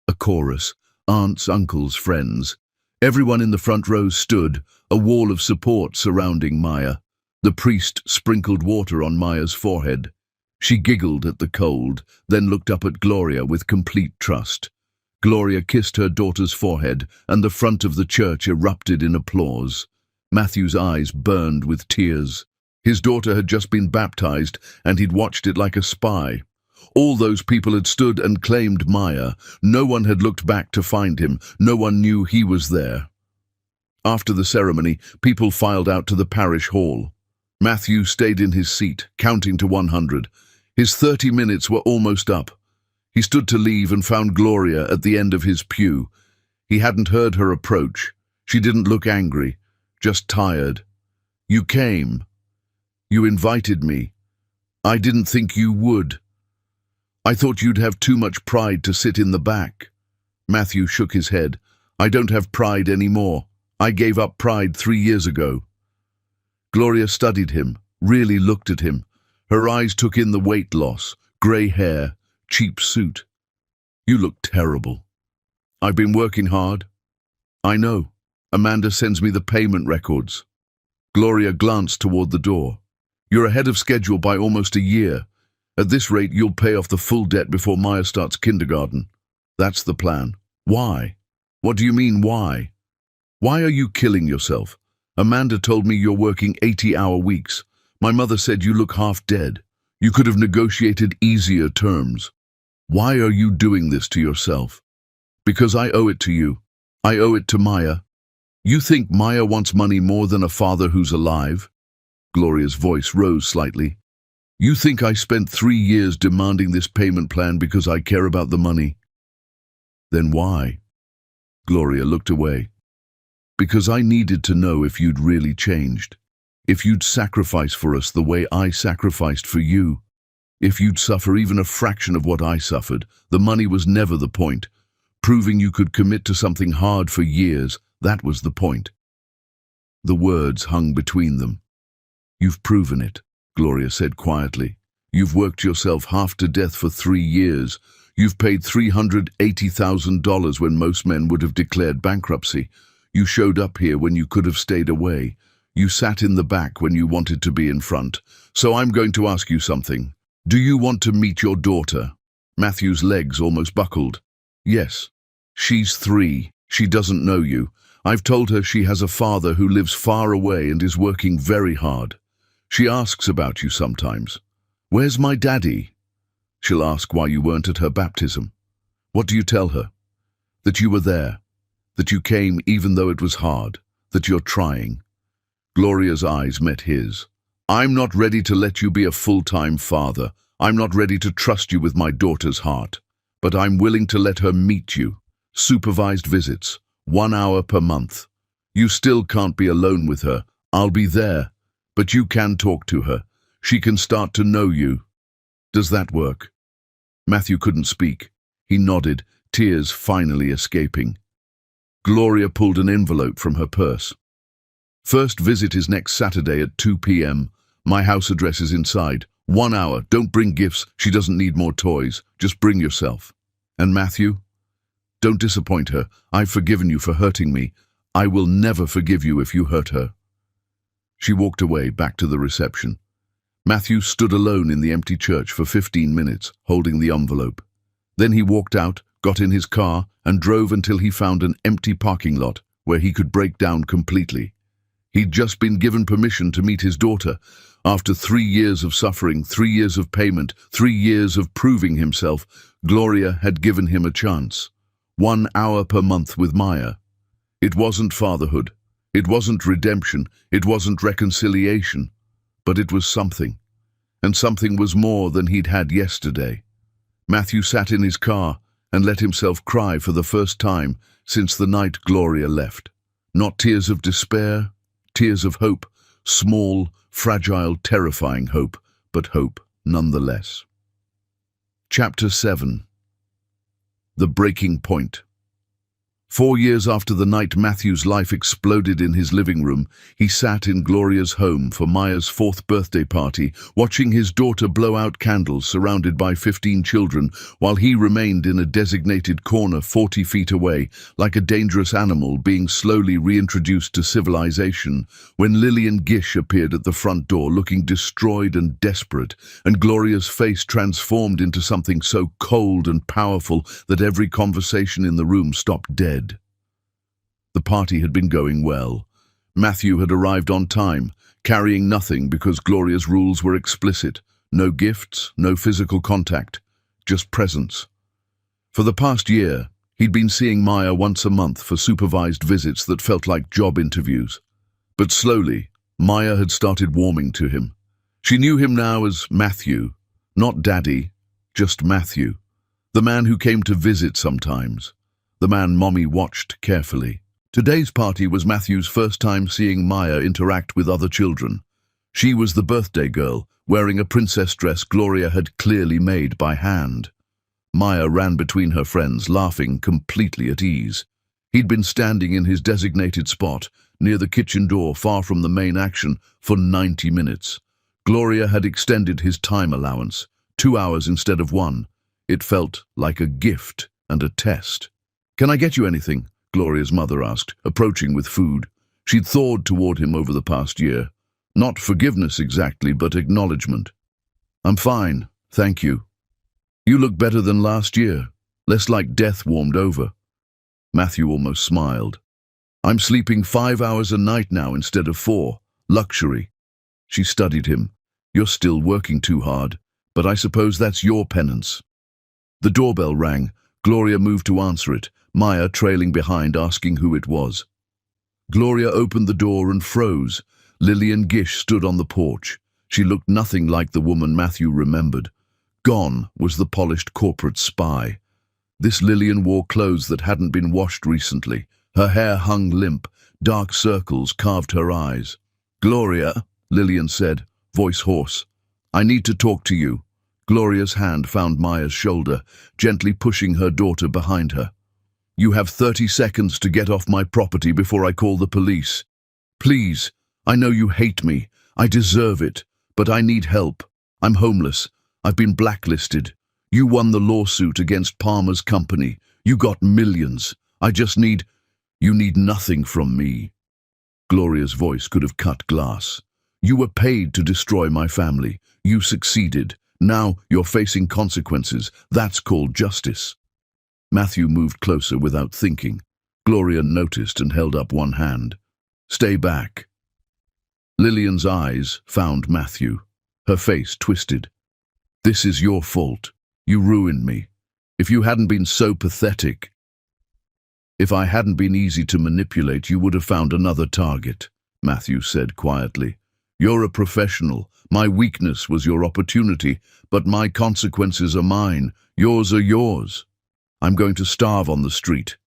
A chorus. Aunts, uncles, friends. Everyone in the front row stood, a wall of support surrounding Maya. The priest sprinkled water on Maya's forehead. She giggled at the cold, then looked up at Gloria with complete trust. Gloria kissed her daughter's forehead, and the front of the church erupted in applause. Matthew's eyes burned with tears. His daughter had just been baptized, and he'd watched it like a spy. All those people had stood and claimed Maya. No one had looked back to find him. No one knew he was there. After the ceremony, people filed out to the parish hall. Matthew stayed in his seat, counting to 100. His 30 minutes were almost up. He stood to leave and found Gloria at the end of his pew. He hadn't heard her approach. She didn't look angry, just tired. "You came. You invited me. I didn't think you would. I thought you'd have too much pride to sit in the back." Matthew shook his head. "I don't have pride anymore. I gave up pride 3 years ago." Gloria studied him, really looked at him. Her eyes took in the weight loss, grey hair, cheap suit. "You look terrible." "I've been working hard." "I know. Amanda sends me the payment records." Gloria glanced toward the door. "You're ahead of schedule by almost a year. At this rate, you'll pay off the full debt before Maya starts kindergarten." "That's the plan." "Why? What do you mean, why? Why are you killing yourself? Amanda told me you're working 80-hour weeks. My mother said you look half dead. You could have negotiated easier terms. Why are you doing this to yourself?" "Because I owe it to you. I owe it to Maya." "You think Maya wants money more than a father who's alive?" Gloria's voice rose slightly. "You think I spent 3 years demanding this payment plan because I care about the money?" "Then why?" Gloria looked away. "Because I needed to know if you'd really changed. If you'd sacrifice for us the way I sacrificed for you. If you'd suffer even a fraction of what I suffered. The money was never the point. Proving you could commit to something hard for years, that was the point." The words hung between them. "You've proven it," Gloria said quietly. "You've worked yourself half to death for 3 years. You've paid $380,000 when most men would have declared bankruptcy. You showed up here when you could have stayed away. You sat in the back when you wanted to be in front. So I'm going to ask you something. Do you want to meet your daughter?" Matthew's legs almost buckled. "Yes. She's 3. She doesn't know you. I've told her she has a father who lives far away and is working very hard. She asks about you sometimes. 'Where's my daddy?' She'll ask why you weren't at her baptism. What do you tell her? That you were there. That you came even though it was hard. That you're trying." Gloria's eyes met his. "I'm not ready to let you be a full-time father. I'm not ready to trust you with my daughter's heart. But I'm willing to let her meet you. Supervised visits, 1 hour per month. You still can't be alone with her. I'll be there. But you can talk to her. She can start to know you. Does that work?" Matthew couldn't speak. He nodded, tears finally escaping. Gloria pulled an envelope from her purse. "First visit is next Saturday at 2 p.m. My house address is inside. 1 hour. Don't bring gifts. She doesn't need more toys. Just bring yourself. And Matthew? Don't disappoint her. I've forgiven you for hurting me. I will never forgive you if you hurt her." She walked away, back to the reception. Matthew stood alone in the empty church for 15 minutes, holding the envelope. Then he walked out, got in his car, and drove until he found an empty parking lot where he could break down completely. He'd just been given permission to meet his daughter. After 3 years of suffering, 3 years of payment, 3 years of proving himself, Gloria had given him a chance. 1 hour per month with Maya. It wasn't fatherhood. It wasn't redemption. It wasn't reconciliation. But it was something. And something was more than he'd had yesterday. Matthew sat in his car and let himself cry for the first time since the night Gloria left. Not tears of despair, tears of hope, small, fragile, terrifying hope, but hope nonetheless. Chapter 7. The Breaking Point. 4 years after the night Matthew's life exploded in his living room, he sat in Gloria's home for Maya's 4th birthday party, watching his daughter blow out candles surrounded by 15 children, while he remained in a designated corner 40 feet away, like a dangerous animal being slowly reintroduced to civilization, when Lillian Gish appeared at the front door looking destroyed and desperate, and Gloria's face transformed into something so cold and powerful that every conversation in the room stopped dead. The party had been going well. Matthew had arrived on time, carrying nothing because Gloria's rules were explicit. No gifts, no physical contact, just presence. For the past year, he'd been seeing Maya once a month for supervised visits that felt like job interviews. But slowly, Maya had started warming to him. She knew him now as Matthew, not Daddy, just Matthew. The man who came to visit sometimes. The man Mommy watched carefully. Today's party was Matthew's first time seeing Maya interact with other children. She was the birthday girl, wearing a princess dress Gloria had clearly made by hand. Maya ran between her friends, laughing completely at ease. He'd been standing in his designated spot, near the kitchen door far from the main action, for 90 minutes. Gloria had extended his time allowance, 2 hours instead of 1. It felt like a gift and a test. "Can I get you anything?" Gloria's mother asked, approaching with food. She'd thawed toward him over the past year. Not forgiveness exactly, but acknowledgement. "I'm fine, thank you. You look better than last year, less like death warmed over." Matthew almost smiled. "I'm sleeping 5 hours a night now instead of 4. Luxury." She studied him. "You're still working too hard, but I suppose that's your penance." The doorbell rang. Gloria moved to answer it, Maya trailing behind, asking who it was. Gloria opened the door and froze. Lillian Gish stood on the porch. She looked nothing like the woman Matthew remembered. Gone was the polished corporate spy. This Lillian wore clothes that hadn't been washed recently. Her hair hung limp. Dark circles carved her eyes. "Gloria," Lillian said, voice hoarse. "I need to talk to you." Gloria's hand found Maya's shoulder, gently pushing her daughter behind her. "You have 30 seconds to get off my property before I call the police. Please, I know you hate me. I deserve it, but I need help. I'm homeless. I've been blacklisted. You won the lawsuit against Palmer's company. You got millions. I just need... You need nothing from me." Gloria's voice could have cut glass. "You were paid to destroy my family. You succeeded. Now you're facing consequences. That's called justice." Matthew moved closer without thinking. Gloria noticed and held up one hand. "Stay back." Lillian's eyes found Matthew. Her face twisted. "This is your fault. You ruined me. If you hadn't been so pathetic... If I hadn't been easy to manipulate, you would have found another target," Matthew said quietly. "You're a professional. My weakness was your opportunity, but my consequences are mine. Yours are yours. I'm going to starve on the street."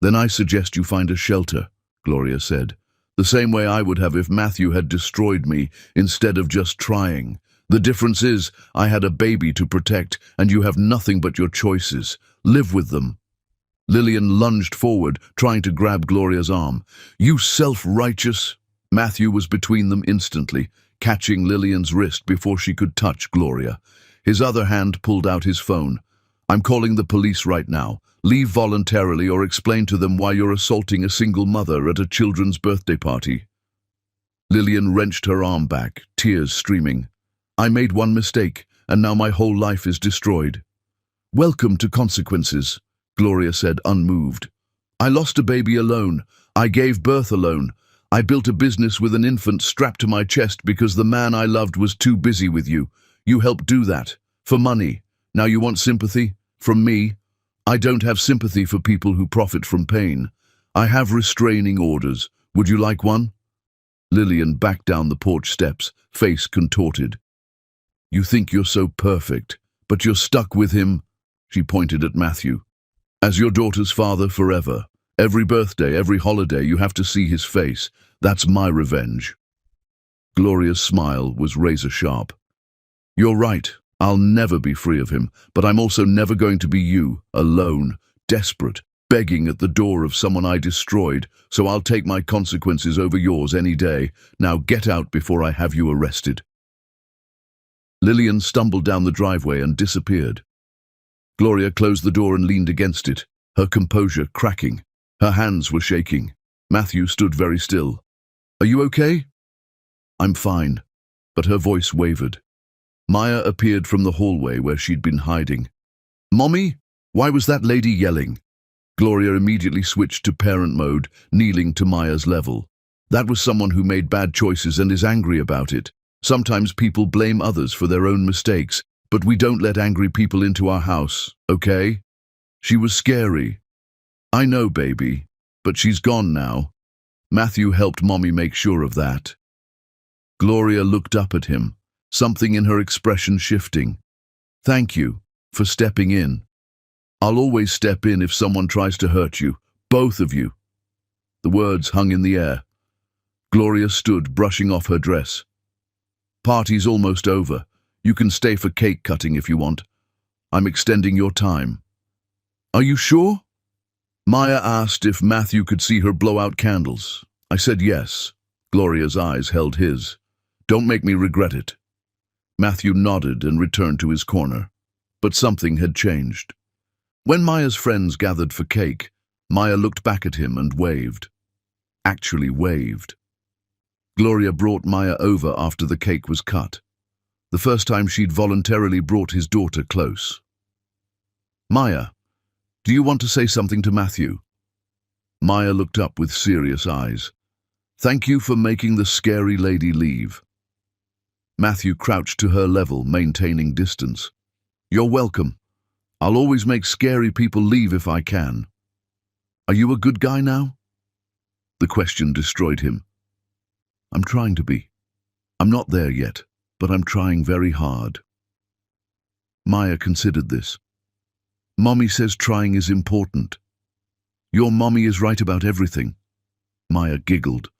"Then I suggest you find a shelter," Gloria said. "The same way I would have if Matthew had destroyed me instead of just trying. The difference is, I had a baby to protect, and you have nothing but your choices. Live with them." Lillian lunged forward, trying to grab Gloria's arm. "You self-righteous..." Matthew was between them instantly, catching Lillian's wrist before she could touch Gloria. His other hand pulled out his phone. "I'm calling the police right now. Leave voluntarily or explain to them why you're assaulting a single mother at a children's birthday party." Lillian wrenched her arm back, tears streaming. "I made one mistake, and now my whole life is destroyed." "Welcome to consequences," Gloria said, unmoved. "I lost a baby alone. I gave birth alone. I built a business with an infant strapped to my chest because the man I loved was too busy with you. You helped do that. For money. Now you want sympathy? From me? I don't have sympathy for people who profit from pain. I have restraining orders. Would you like one?" Lillian backed down the porch steps, face contorted. "You think you're so perfect, but you're stuck with him," she pointed at Matthew. "As your daughter's father forever. Every birthday, every holiday, you have to see his face. That's my revenge." Gloria's smile was razor-sharp. "You're right. I'll never be free of him, but I'm also never going to be you, alone, desperate, begging at the door of someone I destroyed, so I'll take my consequences over yours any day. Now get out before I have you arrested." Lillian stumbled down the driveway and disappeared. Gloria closed the door and leaned against it, her composure cracking. Her hands were shaking. Matthew stood very still. "Are you okay?" "I'm fine," but her voice wavered. Maya appeared from the hallway where she'd been hiding. "Mommy? Why was that lady yelling?" Gloria immediately switched to parent mode, kneeling to Maya's level. That was someone who made bad choices and is angry about it. Sometimes people blame others for their own mistakes, but we don't let angry people into our house, okay? She was scary. I know, baby, but she's gone now. Matthew helped Mommy make sure of that. Gloria looked up at him, something in her expression shifting. Thank you for stepping in. I'll always step in if someone tries to hurt you, both of you. The words hung in the air. Gloria stood, brushing off her dress. Party's almost over. You can stay for cake cutting if you want. I'm extending your time. Are you sure? Maya asked if Matthew could see her blow out candles. I said yes. Gloria's eyes held his. Don't make me regret it. Matthew nodded and returned to his corner. But something had changed. When Maya's friends gathered for cake, Maya looked back at him and waved. Actually waved. Gloria brought Maya over after the cake was cut. The first time she'd voluntarily brought his daughter close. Maya, do you want to say something to Matthew? Maya looked up with serious eyes. Thank you for making the scary lady leave. Matthew crouched to her level, maintaining distance. You're welcome. I'll always make scary people leave if I can. Are you a good guy now? The question destroyed him. I'm trying to be. I'm not there yet, but I'm trying very hard. Maya considered this. Mommy says trying is important. Your mommy is right about everything. Maya giggled.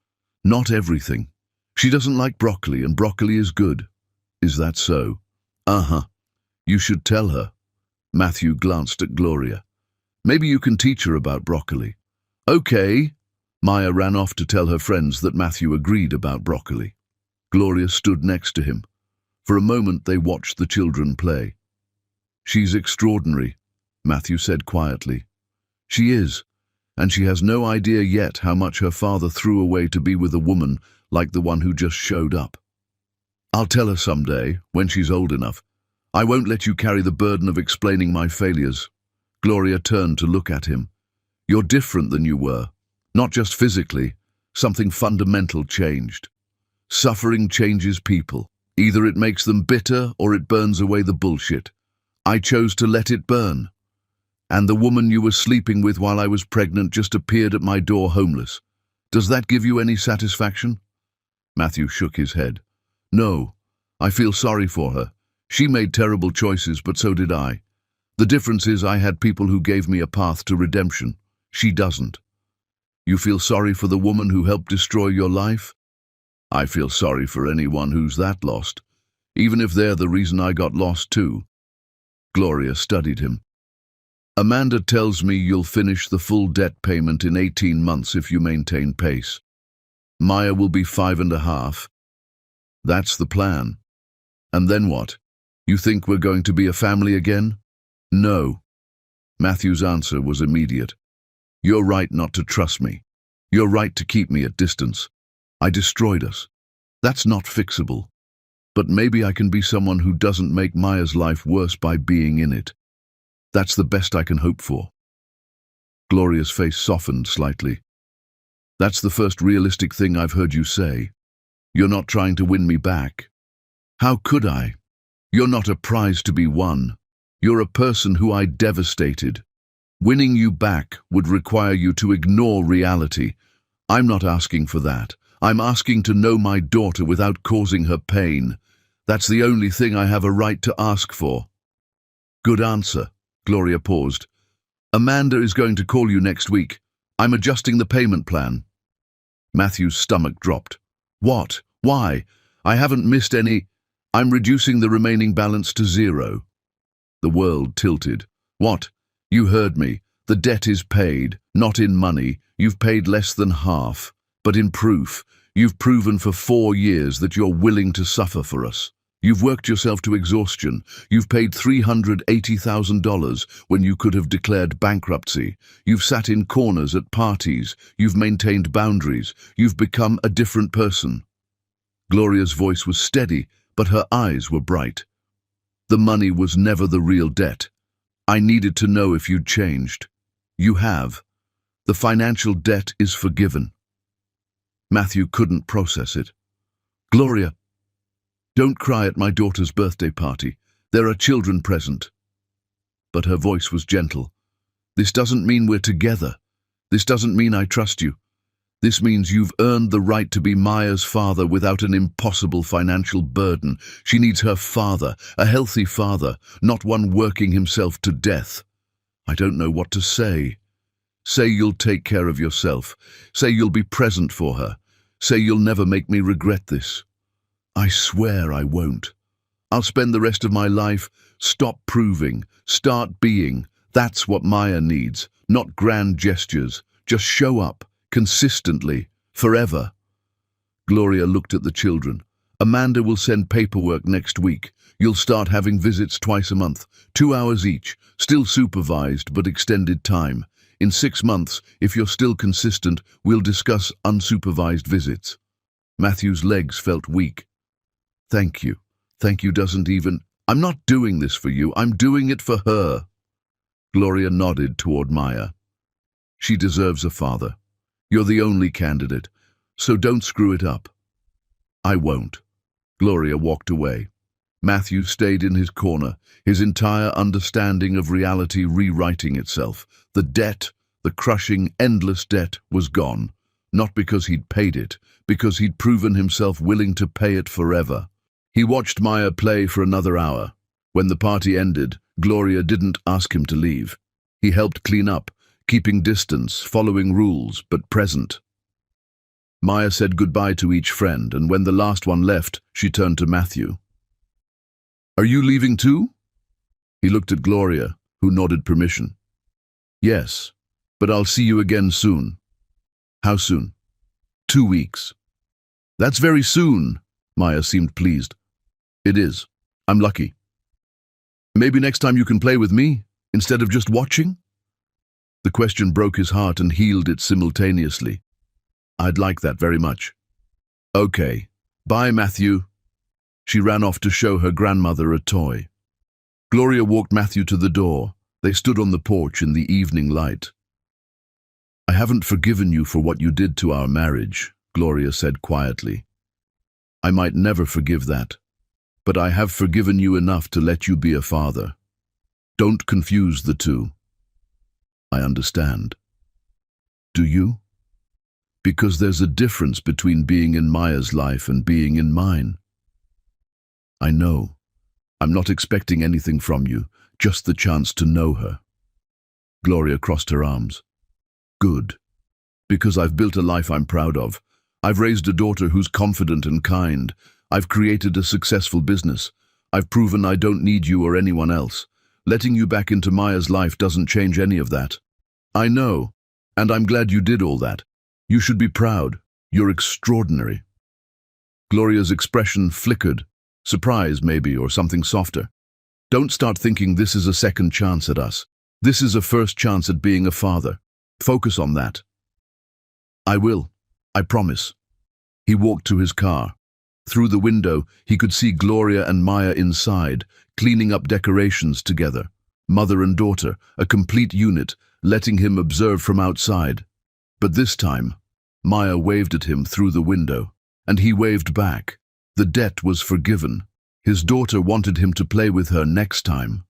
Not everything. She doesn't like broccoli, and broccoli is good. Is that so? Uh-huh. You should tell her. Matthew glanced at Gloria. Maybe you can teach her about broccoli. Okay. Maya ran off to tell her friends that Matthew agreed about broccoli. Gloria stood next to him. For a moment they watched the children play. She's extraordinary, Matthew said quietly. She is, and she has no idea yet how much her father threw away to be with a woman like the one who just showed up. I'll tell her someday, when she's old enough. I won't let you carry the burden of explaining my failures. Gloria turned to look at him. You're different than you were. Not just physically. Something fundamental changed. Suffering changes people. Either it makes them bitter or it burns away the bullshit. I chose to let it burn. And the woman you were sleeping with while I was pregnant just appeared at my door homeless. Does that give you any satisfaction? Matthew shook his head. No, I feel sorry for her. She made terrible choices, but so did I. The difference is I had people who gave me a path to redemption. She doesn't. You feel sorry for the woman who helped destroy your life? I feel sorry for anyone who's that lost, even if they're the reason I got lost too. Gloria studied him. Amanda tells me you'll finish the full debt payment in 18 months if you maintain pace. Maya will be 5.5. That's the plan. And then what? You think we're going to be a family again? No. Matthew's answer was immediate. You're right not to trust me. You're right to keep me at distance. I destroyed us. That's not fixable. But maybe I can be someone who doesn't make Maya's life worse by being in it. That's the best I can hope for. Gloria's face softened slightly. That's the first realistic thing I've heard you say. You're not trying to win me back. How could I? You're not a prize to be won. You're a person who I devastated. Winning you back would require you to ignore reality. I'm not asking for that. I'm asking to know my daughter without causing her pain. That's the only thing I have a right to ask for. Good answer. Gloria paused. Amanda is going to call you next week. I'm adjusting the payment plan. Matthew's stomach dropped. What? Why? I haven't missed any. I'm reducing the remaining balance to 0. The world tilted. What? You heard me. The debt is paid, not in money. You've paid less than half. But in proof, you've proven for 4 years that you're willing to suffer for us. You've worked yourself to exhaustion. You've paid $380,000 when you could have declared bankruptcy. You've sat in corners at parties. You've maintained boundaries. You've become a different person. Gloria's voice was steady, but her eyes were bright. The money was never the real debt. I needed to know if you'd changed. You have. The financial debt is forgiven. Matthew couldn't process it. "Gloria, don't cry at my daughter's birthday party. There are children present." But her voice was gentle. "This doesn't mean we're together. This doesn't mean I trust you. This means you've earned the right to be Maya's father without an impossible financial burden. She needs her father, a healthy father, not one working himself to death." "I don't know what to say." "Say you'll take care of yourself. Say you'll be present for her. Say you'll never make me regret this." "I swear I won't. I'll spend the rest of my life, stop proving, start being. That's what Maya needs, not grand gestures. Just show up, consistently, forever." Gloria looked at the children. "Amanda will send paperwork next week. You'll start having visits twice a month, 2 hours each, still supervised but extended time. In 6 months, if you're still consistent, we'll discuss unsupervised visits." Matthew's legs felt weak. "Thank you. Thank you doesn't even... I'm not doing this for you, I'm doing it for her." Gloria nodded toward Maya. "She deserves a father. You're the only candidate, so don't screw it up." "I won't." Gloria walked away. Matthew stayed in his corner, his entire understanding of reality rewriting itself. The debt, the crushing, endless debt, was gone. Not because he'd paid it, because he'd proven himself willing to pay it forever. He watched Maya play for another hour. When the party ended, Gloria didn't ask him to leave. He helped clean up, keeping distance, following rules, but present. Maya said goodbye to each friend, and when the last one left, she turned to Matthew. "Are you leaving too?" He looked at Gloria, who nodded permission. "Yes, but I'll see you again soon." "How soon?" 2 weeks. "That's very soon." Maya seemed pleased. "It is. I'm lucky." "Maybe next time you can play with me, instead of just watching?" The question broke his heart and healed it simultaneously. "I'd like that very much." "Okay. Bye, Matthew." She ran off to show her grandmother a toy. Gloria walked Matthew to the door. They stood on the porch in the evening light. "I haven't forgiven you for what you did to our marriage," Gloria said quietly. "I might never forgive that, but I have forgiven you enough to let you be a father. Don't confuse the two." "I understand." "Do you?" "Because there's a difference between being in Maya's life and being in mine." "I know. I'm not expecting anything from you, just the chance to know her." Gloria crossed her arms. "Good. Because I've built a life I'm proud of. I've raised a daughter who's confident and kind. I've created a successful business. I've proven I don't need you or anyone else. Letting you back into Maya's life doesn't change any of that." "I know, and I'm glad you did all that. You should be proud. You're extraordinary." Gloria's expression flickered. Surprise, maybe, or something softer. "Don't start thinking this is a second chance at us. This is a first chance at being a father. Focus on that." "I will. I promise." He walked to his car. Through the window, he could see Gloria and Maya inside, cleaning up decorations together. Mother and daughter, a complete unit, letting him observe from outside. But this time, Maya waved at him through the window, and he waved back. The debt was forgiven. His daughter wanted him to play with her next time.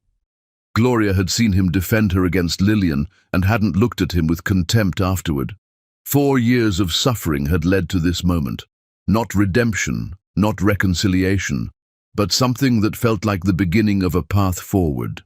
Gloria had seen him defend her against Lillian and hadn't looked at him with contempt afterward. 4 years of suffering had led to this moment. Not redemption, not reconciliation, but something that felt like the beginning of a path forward.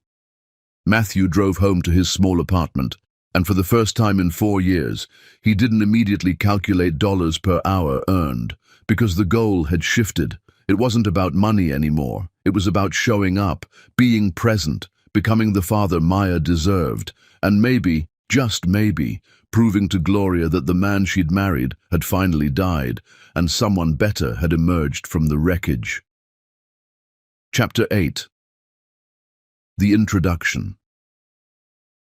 Matthew drove home to his small apartment, and for the first time in 4 years, he didn't immediately calculate dollars per hour earned, because the goal had shifted. It wasn't about money anymore. It was about showing up, being present, becoming the father Maya deserved, and maybe, just maybe, proving to Gloria that the man she'd married had finally died, and someone better had emerged from the wreckage. Chapter 8. The Introduction.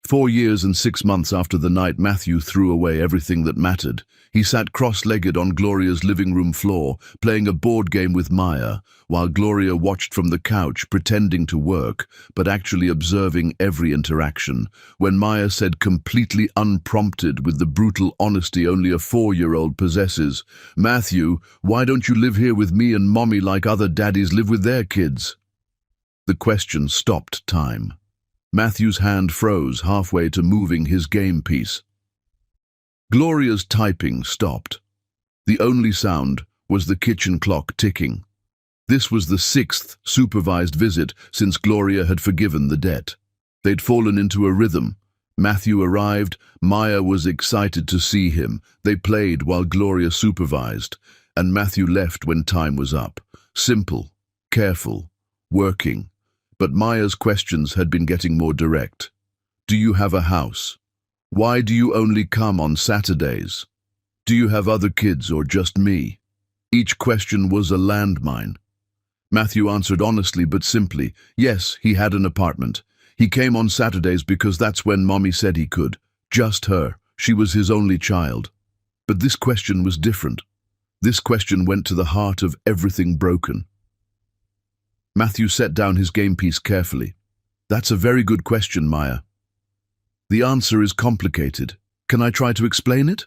4 years and 6 months after the night Matthew threw away everything that mattered, he sat cross-legged on Gloria's living room floor, playing a board game with Maya, while Gloria watched from the couch, pretending to work, but actually observing every interaction, when Maya said completely unprompted with the brutal honesty only a 4-year-old possesses, "Matthew, why don't you live here with me and Mommy like other daddies live with their kids?" The question stopped time. Matthew's hand froze halfway to moving his game piece. Gloria's typing stopped. The only sound was the kitchen clock ticking. This was the 6th supervised visit since Gloria had forgiven the debt. They'd fallen into a rhythm. Matthew arrived, Maya was excited to see him. They played while Gloria supervised, and Matthew left when time was up. Simple, careful, working. But Maya's questions had been getting more direct. Do you have a house? Why do you only come on Saturdays? Do you have other kids or just me? Each question was a landmine. Matthew answered honestly but simply. Yes, he had an apartment. He came on Saturdays because that's when Mommy said he could. Just her. She was his only child. But this question was different. This question went to the heart of everything broken. Matthew set down his game piece carefully. That's a very good question, Maya. The answer is complicated. Can I try to explain it?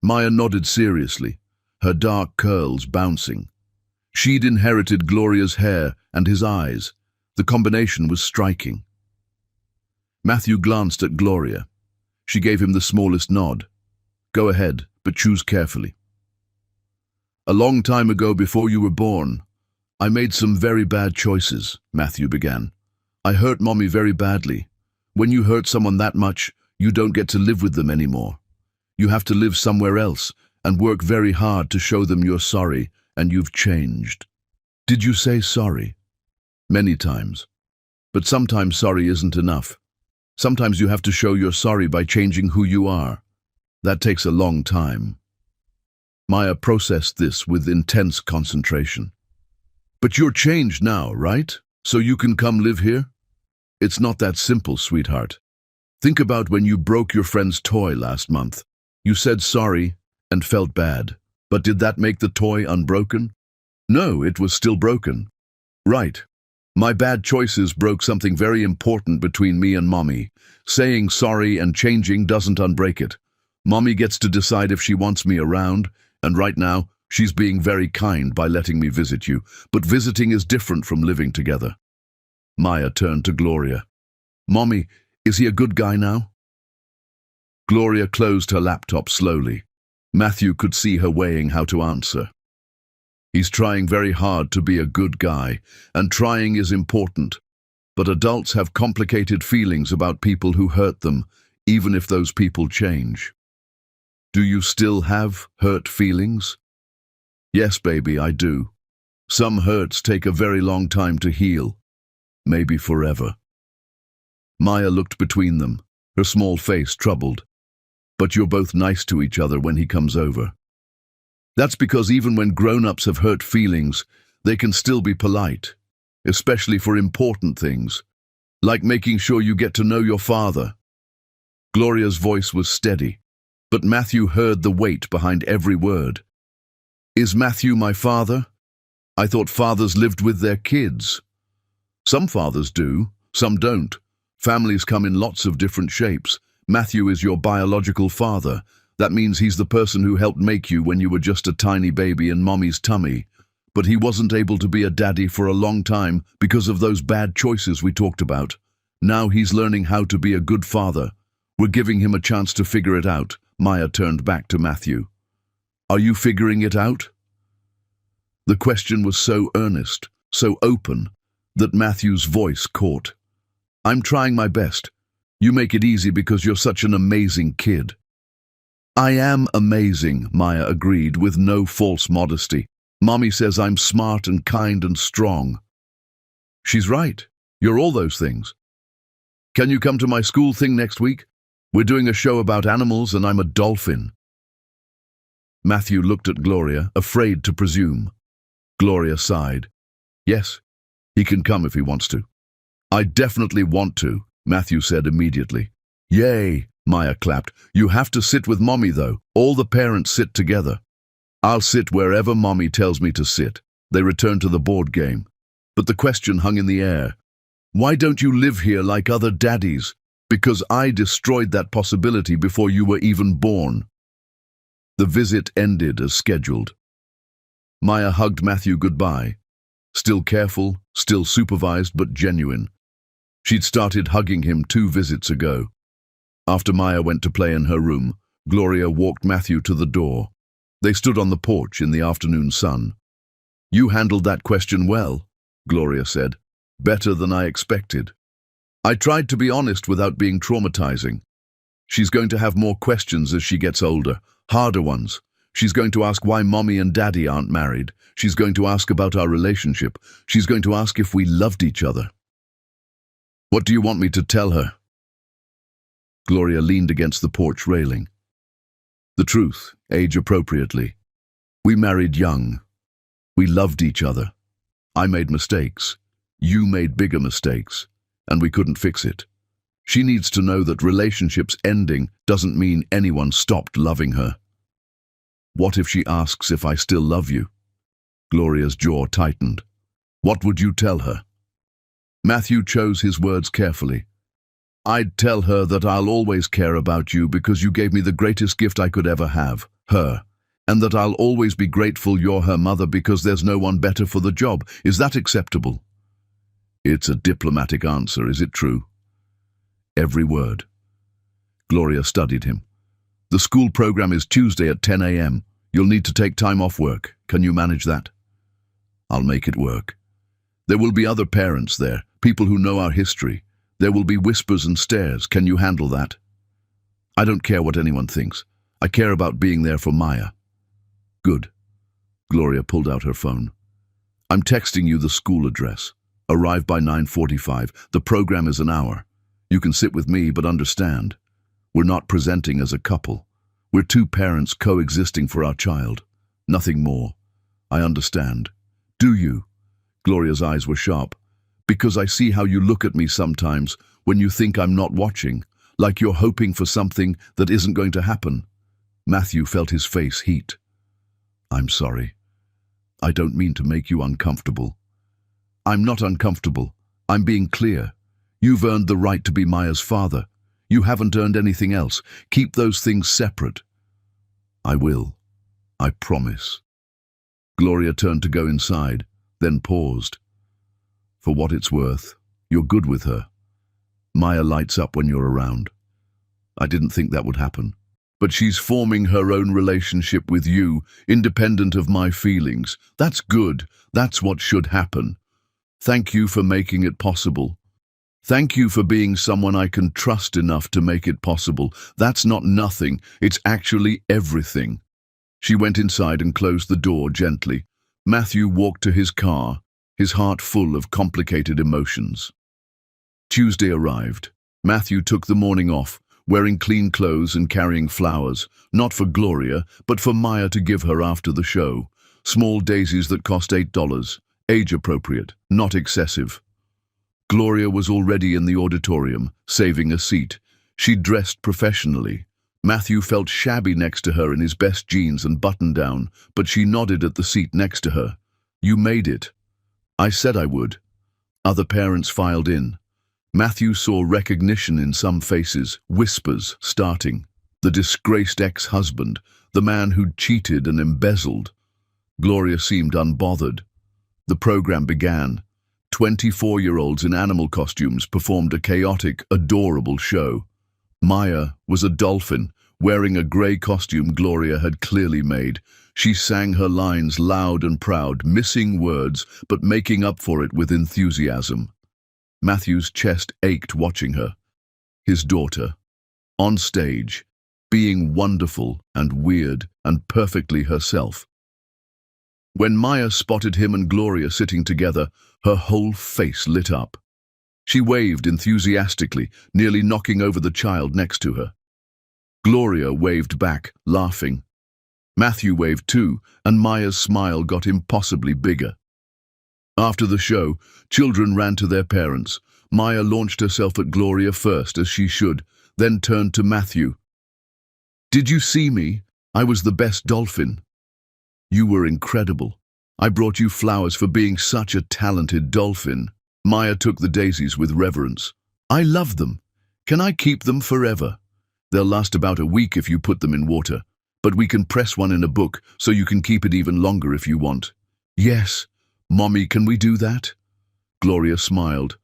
Maya nodded seriously, her dark curls bouncing. She'd inherited Gloria's hair and his eyes. The combination was striking. Matthew glanced at Gloria. She gave him the smallest nod. Go ahead, but choose carefully. A long time ago, before you were born, I made some very bad choices, Matthew began. I hurt Mommy very badly. When you hurt someone that much, you don't get to live with them anymore. You have to live somewhere else and work very hard to show them you're sorry and you've changed. Did you say sorry? Many times. But sometimes sorry isn't enough. Sometimes you have to show you're sorry by changing who you are. That takes a long time. Maya processed this with intense concentration. But you're changed now, right? So you can come live here? It's not that simple, sweetheart. Think about when you broke your friend's toy last month. You said sorry and felt bad. But did that make the toy unbroken? No, it was still broken. Right. My bad choices broke something very important between me and Mommy. Saying sorry and changing doesn't unbreak it. Mommy gets to decide if she wants me around, and right now, she's being very kind by letting me visit you, but visiting is different from living together. Maya turned to Gloria. Mommy, is he a good guy now? Gloria closed her laptop slowly. Matthew could see her weighing how to answer. He's trying very hard to be a good guy, and trying is important. But adults have complicated feelings about people who hurt them, even if those people change. Do you still have hurt feelings? Yes, baby, I do. Some hurts take a very long time to heal. Maybe forever. Maya looked between them, her small face troubled. But you're both nice to each other when he comes over. That's because even when grown-ups have hurt feelings, they can still be polite, especially for important things, like making sure you get to know your father. Gloria's voice was steady, but Matthew heard the weight behind every word. Is Matthew my father? I thought fathers lived with their kids. Some fathers do, some don't. Families come in lots of different shapes. Matthew is your biological father. That means he's the person who helped make you when you were just a tiny baby in Mommy's tummy. But he wasn't able to be a daddy for a long time because of those bad choices we talked about. Now he's learning how to be a good father. We're giving him a chance to figure it out. Maya turned back to Matthew. Are you figuring it out? The question was so earnest, so open, that Matthew's voice caught. I'm trying my best. You make it easy because you're such an amazing kid. I am amazing, Maya agreed with no false modesty. Mommy says I'm smart and kind and strong. She's right. You're all those things. Can you come to my school thing next week? We're doing a show about animals and I'm a dolphin. Matthew looked at Gloria, afraid to presume. Gloria sighed. Yes, he can come if he wants to. I definitely want to. Matthew said immediately. Yay, Maya clapped. You have to sit with Mommy though. All the parents sit together. I'll sit wherever Mommy tells me to sit. They returned to the board game. But the question hung in the air. Why don't you live here like other daddies? Because I destroyed that possibility before you were even born. The visit ended as scheduled. Maya hugged Matthew goodbye. Still careful, still supervised, but genuine. She'd started hugging him 2 visits ago. After Maya went to play in her room, Gloria walked Matthew to the door. They stood on the porch in the afternoon sun. You handled that question well, Gloria said. Better than I expected. I tried to be honest without being traumatizing. She's going to have more questions as she gets older, harder ones. She's going to ask why Mommy and Daddy aren't married. She's going to ask about our relationship. She's going to ask if we loved each other. What do you want me to tell her? Gloria leaned against the porch railing. The truth, age appropriately. We married young. We loved each other. I made mistakes. You made bigger mistakes. And we couldn't fix it. She needs to know that relationships ending doesn't mean anyone stopped loving her. What if she asks if I still love you? Gloria's jaw tightened. What would you tell her? Matthew chose his words carefully. I'd tell her that I'll always care about you because you gave me the greatest gift I could ever have, her, and that I'll always be grateful you're her mother because there's no one better for the job. Is that acceptable? It's a diplomatic answer, is it true? Every word. Gloria studied him. The school program is Tuesday at 10 a.m. You'll need to take time off work. Can you manage that? I'll make it work. There will be other parents there, people who know our history. There will be whispers and stares. Can you handle that? I don't care what anyone thinks. I care about being there for Maya. Good. Gloria pulled out her phone. I'm texting you the school address. Arrive by 9:45. The program is an hour. You can sit with me, but understand. We're not presenting as a couple. We're 2 parents coexisting for our child. Nothing more. I understand. Do you? Gloria's eyes were sharp. Because I see how you look at me sometimes when you think I'm not watching, like you're hoping for something that isn't going to happen. Matthew felt his face heat. I'm sorry. I don't mean to make you uncomfortable. I'm not uncomfortable. I'm being clear. You've earned the right to be Maya's father. You haven't earned anything else. Keep those things separate. I will. I promise. Gloria turned to go inside, then paused. For what it's worth, you're good with her. Maya lights up when you're around. I didn't think that would happen. But she's forming her own relationship with you, independent of my feelings. That's good. That's what should happen. Thank you for making it possible. Thank you for being someone I can trust enough to make it possible. That's not nothing. It's actually everything. She went inside and closed the door gently. Matthew walked to his car, his heart full of complicated emotions. Tuesday arrived. Matthew took the morning off, wearing clean clothes and carrying flowers, not for Gloria, but for Maya to give her after the show. Small daisies that cost $8, age-appropriate, not excessive. Gloria was already in the auditorium, saving a seat. She dressed professionally. Matthew felt shabby next to her in his best jeans and button-down, but she nodded at the seat next to her. You made it. I said I would. Other parents filed in. Matthew saw recognition in some faces, whispers starting. The disgraced ex-husband, the man who'd cheated and embezzled. Gloria seemed unbothered. The program began. 24-year-olds in animal costumes performed a chaotic, adorable show. Maya was a dolphin, wearing a grey costume Gloria had clearly made. She sang her lines loud and proud, missing words, but making up for it with enthusiasm. Matthew's chest ached watching her. His daughter, on stage, being wonderful and weird and perfectly herself. When Maya spotted him and Gloria sitting together, her whole face lit up. She waved enthusiastically, nearly knocking over the child next to her. Gloria waved back, laughing. Matthew waved too, and Maya's smile got impossibly bigger. After the show, children ran to their parents. Maya launched herself at Gloria first, as she should, then turned to Matthew. "Did you see me? I was the best dolphin." "You were incredible. I brought you flowers for being such a talented dolphin." Maya took the daisies with reverence. "I love them. Can I keep them forever?" "They'll last about a week if you put them in water, but we can press one in a book so you can keep it even longer if you want." "Yes, Mommy, can we do that?" Gloria smiled.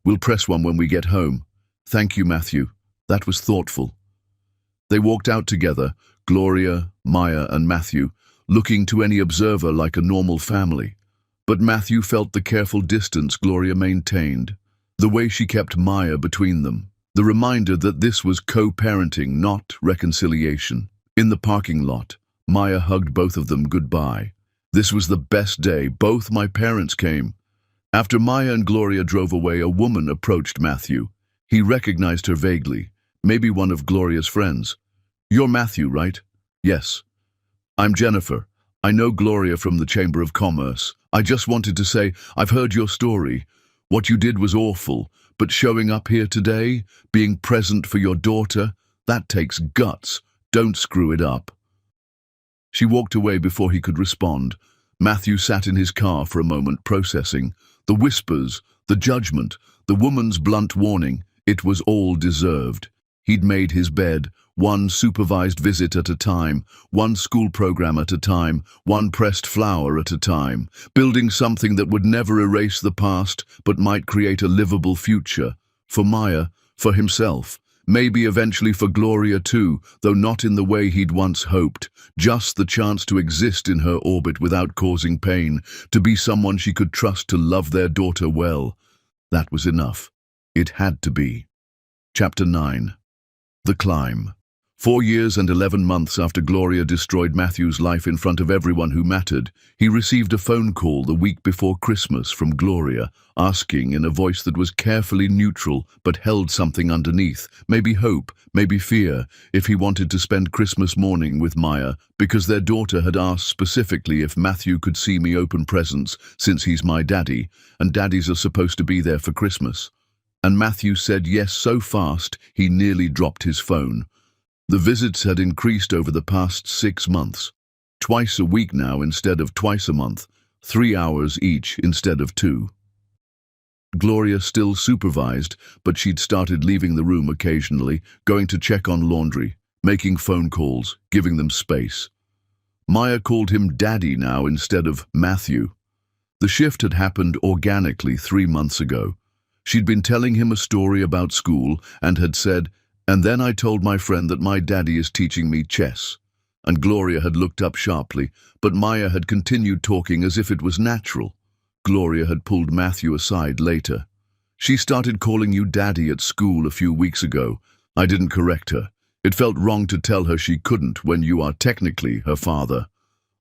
"We'll press one when we get home." "Thank you, Matthew. That was thoughtful." They walked out together, Gloria, Maya, and Matthew, looking to any observer like a normal family. But Matthew felt the careful distance Gloria maintained, the way she kept Maya between them, the reminder that this was co-parenting, not reconciliation. In the parking lot, Maya hugged both of them goodbye. "This was the best day. Both my parents came." After Maya and Gloria drove away, a woman approached Matthew. He recognized her vaguely, maybe one of Gloria's friends. "You're Matthew, right?" "Yes." "I'm Jennifer. I know Gloria from the Chamber of Commerce. I just wanted to say, I've heard your story. What you did was awful, but showing up here today, being present for your daughter, that takes guts. Don't screw it up." She walked away before he could respond. Matthew sat in his car for a moment, processing. The whispers, the judgment, the woman's blunt warning, it was all deserved. He'd made his bed, one supervised visit at a time, one school program at a time, one pressed flower at a time, building something that would never erase the past but might create a livable future. For Maya, for himself, maybe eventually for Gloria too, though not in the way he'd once hoped. Just the chance to exist in her orbit without causing pain, to be someone she could trust to love their daughter well. That was enough. It had to be. Chapter 9. The Climb. 4 years and 11 months after Gloria destroyed Matthew's life in front of everyone who mattered, he received a phone call the week before Christmas from Gloria, asking in a voice that was carefully neutral but held something underneath, maybe hope, maybe fear, if he wanted to spend Christmas morning with Maya, because their daughter had asked specifically if Matthew could see me open presents, since he's my daddy, and daddies are supposed to be there for Christmas. And Matthew said yes so fast he nearly dropped his phone. The visits had increased over the past 6 months. Twice a week now instead of twice a month, 3 hours each instead of 2. Gloria still supervised, but she'd started leaving the room occasionally, going to check on laundry, making phone calls, giving them space. Maya called him Daddy now instead of Matthew. The shift had happened organically 3 months ago. She'd been telling him a story about school and had said, "And then I told my friend that my daddy is teaching me chess." And Gloria had looked up sharply, but Maya had continued talking as if it was natural. Gloria had pulled Matthew aside later. "She started calling you Daddy at school a few weeks ago. I didn't correct her. It felt wrong to tell her she couldn't when you are technically her father.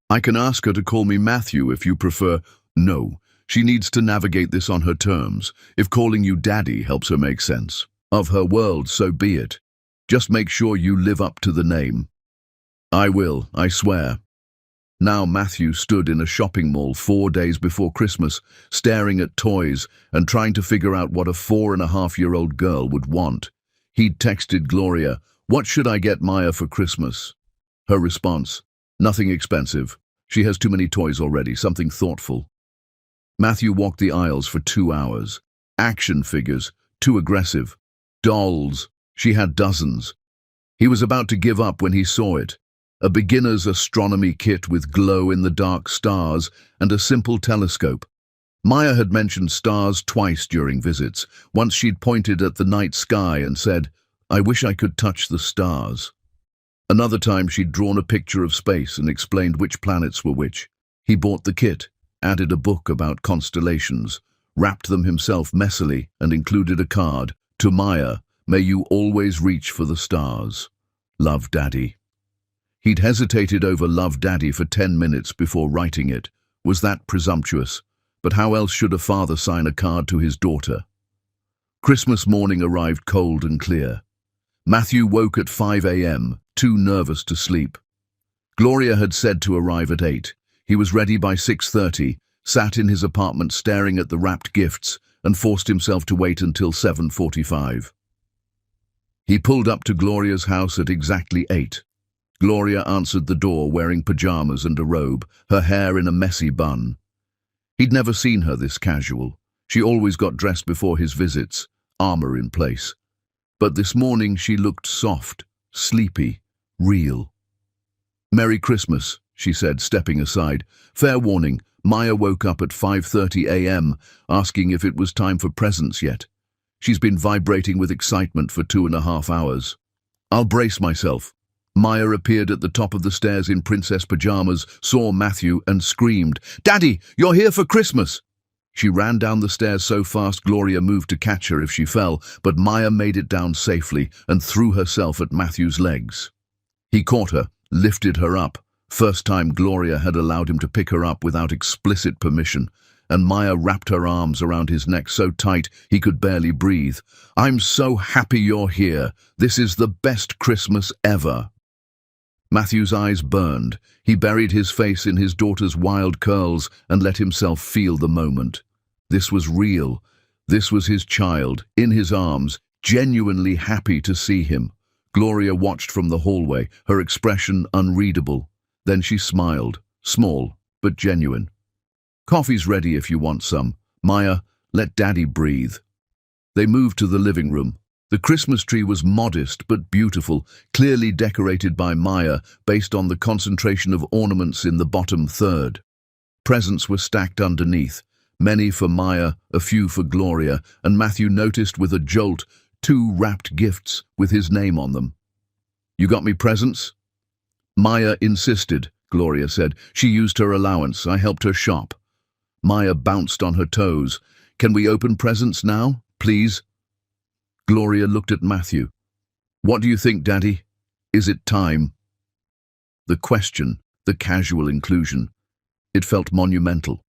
I can ask her to call me Matthew if you prefer." "No, she needs to navigate this on her terms. If calling you Daddy helps her make sense of her world, so be it. Just make sure you live up to the name." "I will, I swear." Now Matthew stood in a shopping mall 4 days before Christmas, staring at toys and trying to figure out what a 4.5-year-old girl would want. He'd texted Gloria, "What should I get Maya for Christmas?" Her response, "Nothing expensive. She has too many toys already, something thoughtful." Matthew walked the aisles for 2 hours. Action figures, too aggressive. Dolls, she had dozens. He was about to give up when he saw it. A beginner's astronomy kit with glow-in-the-dark stars and a simple telescope. Maya had mentioned stars twice during visits. Once she'd pointed at the night sky and said, "I wish I could touch the stars." Another time she'd drawn a picture of space and explained which planets were which. He bought the kit, added a book about constellations, wrapped them himself messily, and included a card. "To Maya, may you always reach for the stars. Love, Daddy." He'd hesitated over "Love, Daddy" for 10 minutes before writing it. Was that presumptuous? But how else should a father sign a card to his daughter? Christmas morning arrived cold and clear. Matthew woke at 5 a.m., too nervous to sleep. Gloria had said to arrive at 8. He was ready by 6:30, sat in his apartment staring at the wrapped gifts and forced himself to wait until 7:45. He pulled up to Gloria's house at exactly 8. Gloria answered the door wearing pajamas and a robe, her hair in a messy bun. He'd never seen her this casual. She always got dressed before his visits, armor in place. But this morning she looked soft, sleepy, real. "Merry Christmas," she said, stepping aside. "Fair warning, Maya woke up at 5:30 a.m. asking if it was time for presents yet. She's been vibrating with excitement for 2.5 hours. I'll brace myself." Maya appeared at the top of the stairs in princess pajamas, saw Matthew and screamed, "Daddy, you're here for Christmas!" She ran down the stairs so fast Gloria moved to catch her if she fell, but Maya made it down safely and threw herself at Matthew's legs. He caught her, lifted her up. First time Gloria had allowed him to pick her up without explicit permission, and Maya wrapped her arms around his neck so tight he could barely breathe. "I'm so happy you're here. This is the best Christmas ever." Matthew's eyes burned. He buried his face in his daughter's wild curls and let himself feel the moment. This was real. This was his child, in his arms, genuinely happy to see him. Gloria watched from the hallway, her expression unreadable. Then she smiled, small but genuine. "Coffee's ready if you want some. Maya, let Daddy breathe." They moved to the living room. The Christmas tree was modest but beautiful, clearly decorated by Maya based on the concentration of ornaments in the bottom third. Presents were stacked underneath, many for Maya, a few for Gloria, and Matthew noticed with a jolt 2 wrapped gifts with his name on them. "You got me presents?" "Maya insisted," Gloria said. "She used her allowance. I helped her shop." Maya bounced on her toes. "Can we open presents now, please?" Gloria looked at Matthew. "What do you think, Daddy? Is it time?" The question, the casual inclusion, it felt monumental.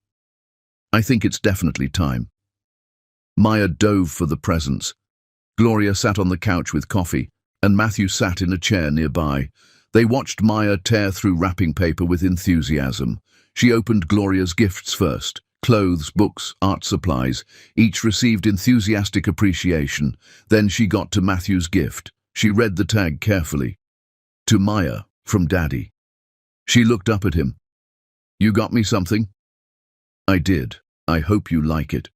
"I think it's definitely time." Maya dove for the presents. Gloria sat on the couch with coffee, and Matthew sat in a chair nearby. They watched Maya tear through wrapping paper with enthusiasm. She opened Gloria's gifts first. Clothes, books, art supplies, each received enthusiastic appreciation. Then she got to Matthew's gift. She read the tag carefully. "To Maya, from Daddy." She looked up at him. "You got me something?" "I did. I hope you like it."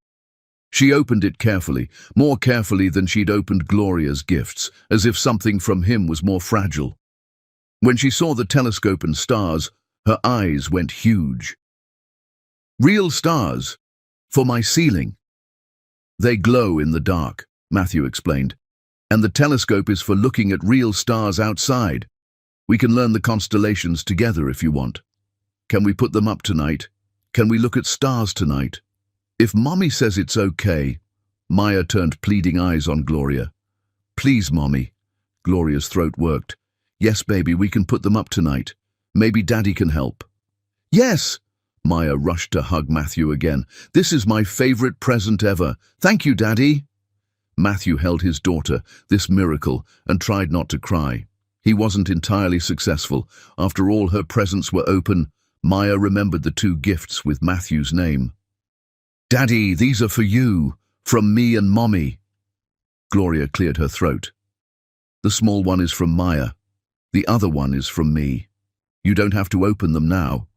She opened it carefully, more carefully than she'd opened Gloria's gifts, as if something from him was more fragile. When she saw the telescope and stars, her eyes went huge. "Real stars, for my ceiling." "They glow in the dark," Matthew explained, "and the telescope is for looking at real stars outside. We can learn the constellations together if you want. Can we put them up tonight? Can we look at stars tonight?" "If Mommy says it's okay." Maya turned pleading eyes on Gloria. "Please, Mommy." Gloria's throat worked. "Yes, baby, we can put them up tonight. Maybe Daddy can help." "Yes!" Maya rushed to hug Matthew again. "This is my favorite present ever. Thank you, Daddy." Matthew held his daughter, this miracle, and tried not to cry. He wasn't entirely successful. After all her presents were open, Maya remembered the 2 gifts with Matthew's name. "Daddy, these are for you, from me and Mommy." Gloria cleared her throat. "The small one is from Maya. The other one is from me. You don't have to open them now."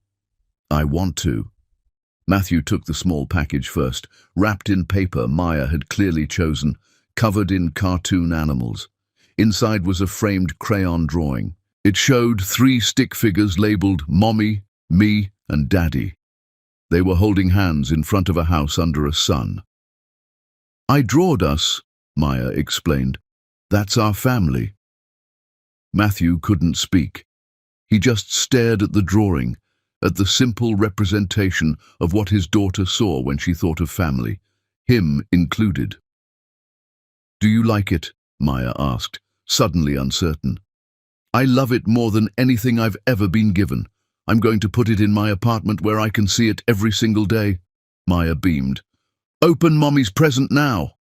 "I want to." Matthew took the small package first, wrapped in paper Maya had clearly chosen, covered in cartoon animals. Inside was a framed crayon drawing. It showed 3 stick figures labeled Mommy, Me, and Daddy. They were holding hands in front of a house under a sun. "I drawed us," Maya explained. "That's our family." Matthew couldn't speak. He just stared at the drawing, at the simple representation of what his daughter saw when she thought of family, him included. "Do you like it?" Maya asked, suddenly uncertain. "I love it more than anything I've ever been given. I'm going to put it in my apartment where I can see it every single day." Maya beamed. "Open Mommy's present now."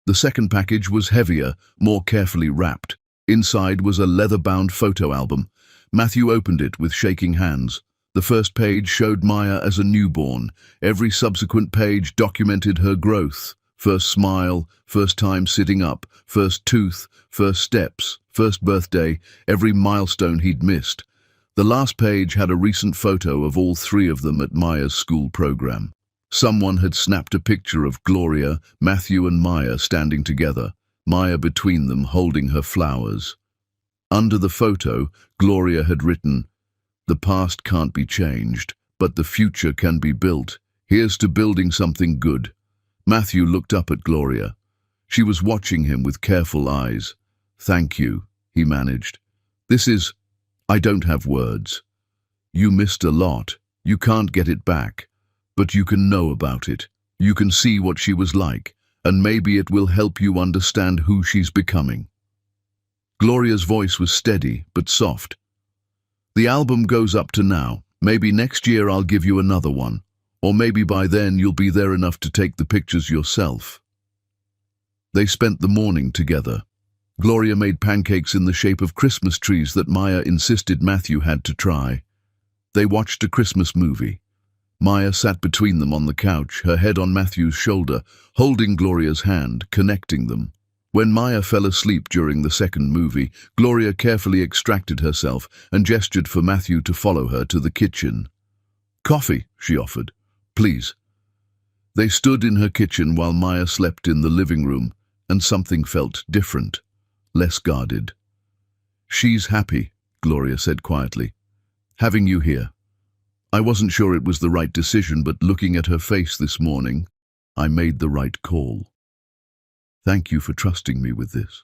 The second package was heavier, more carefully wrapped. Inside was a leather-bound photo album. Matthew opened it with shaking hands. The first page showed Maya as a newborn. Every subsequent page documented her growth. First smile, first time sitting up, first tooth, first steps, first birthday, every milestone he'd missed. The last page had a recent photo of all three of them at Maya's school program. Someone had snapped a picture of Gloria, Matthew and Maya standing together, Maya between them holding her flowers. Under the photo, Gloria had written, "The past can't be changed, but the future can be built. Here's to building something good." Matthew looked up at Gloria. She was watching him with careful eyes. "Thank you," he managed. I don't have words. You missed a lot. You can't get it back. But you can know about it. You can see what she was like, and maybe it will help you understand who she's becoming." Gloria's voice was steady, but soft. "The album goes up to now. Maybe next year I'll give you another one. Or maybe by then you'll be there enough to take the pictures yourself." They spent the morning together. Gloria made pancakes in the shape of Christmas trees that Maya insisted Matthew had to try. They watched a Christmas movie. Maya sat between them on the couch, her head on Matthew's shoulder, holding Gloria's hand, connecting them. When Maya fell asleep during the second movie, Gloria carefully extracted herself and gestured for Matthew to follow her to the kitchen. "Coffee," she offered. "Please." They stood in her kitchen while Maya slept in the living room, and something felt different, less guarded. "She's happy," Gloria said quietly. "Having you here. I wasn't sure it was the right decision, but looking at her face this morning, I made the right call. Thank you for trusting me with this.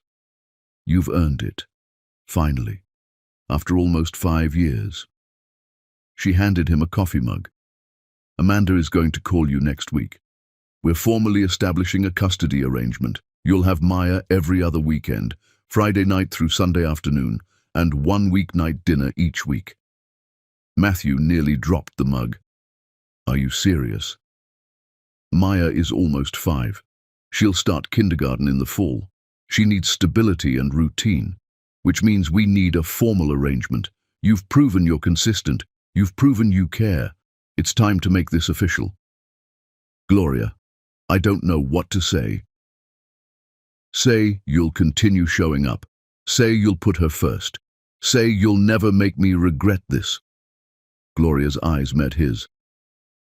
You've earned it. Finally. After almost 5 years." She handed him a coffee mug. "Amanda is going to call you next week. We're formally establishing a custody arrangement. You'll have Maya every other weekend, Friday night through Sunday afternoon, and 1 weeknight dinner each week." Matthew nearly dropped the mug. "Are you serious?" "Maya is almost 5. She'll start kindergarten in the fall. She needs stability and routine, which means we need a formal arrangement. You've proven you're consistent. You've proven you care. It's time to make this official." "Gloria, I don't know what to say." "Say you'll continue showing up. Say you'll put her first. Say you'll never make me regret this." Gloria's eyes met his.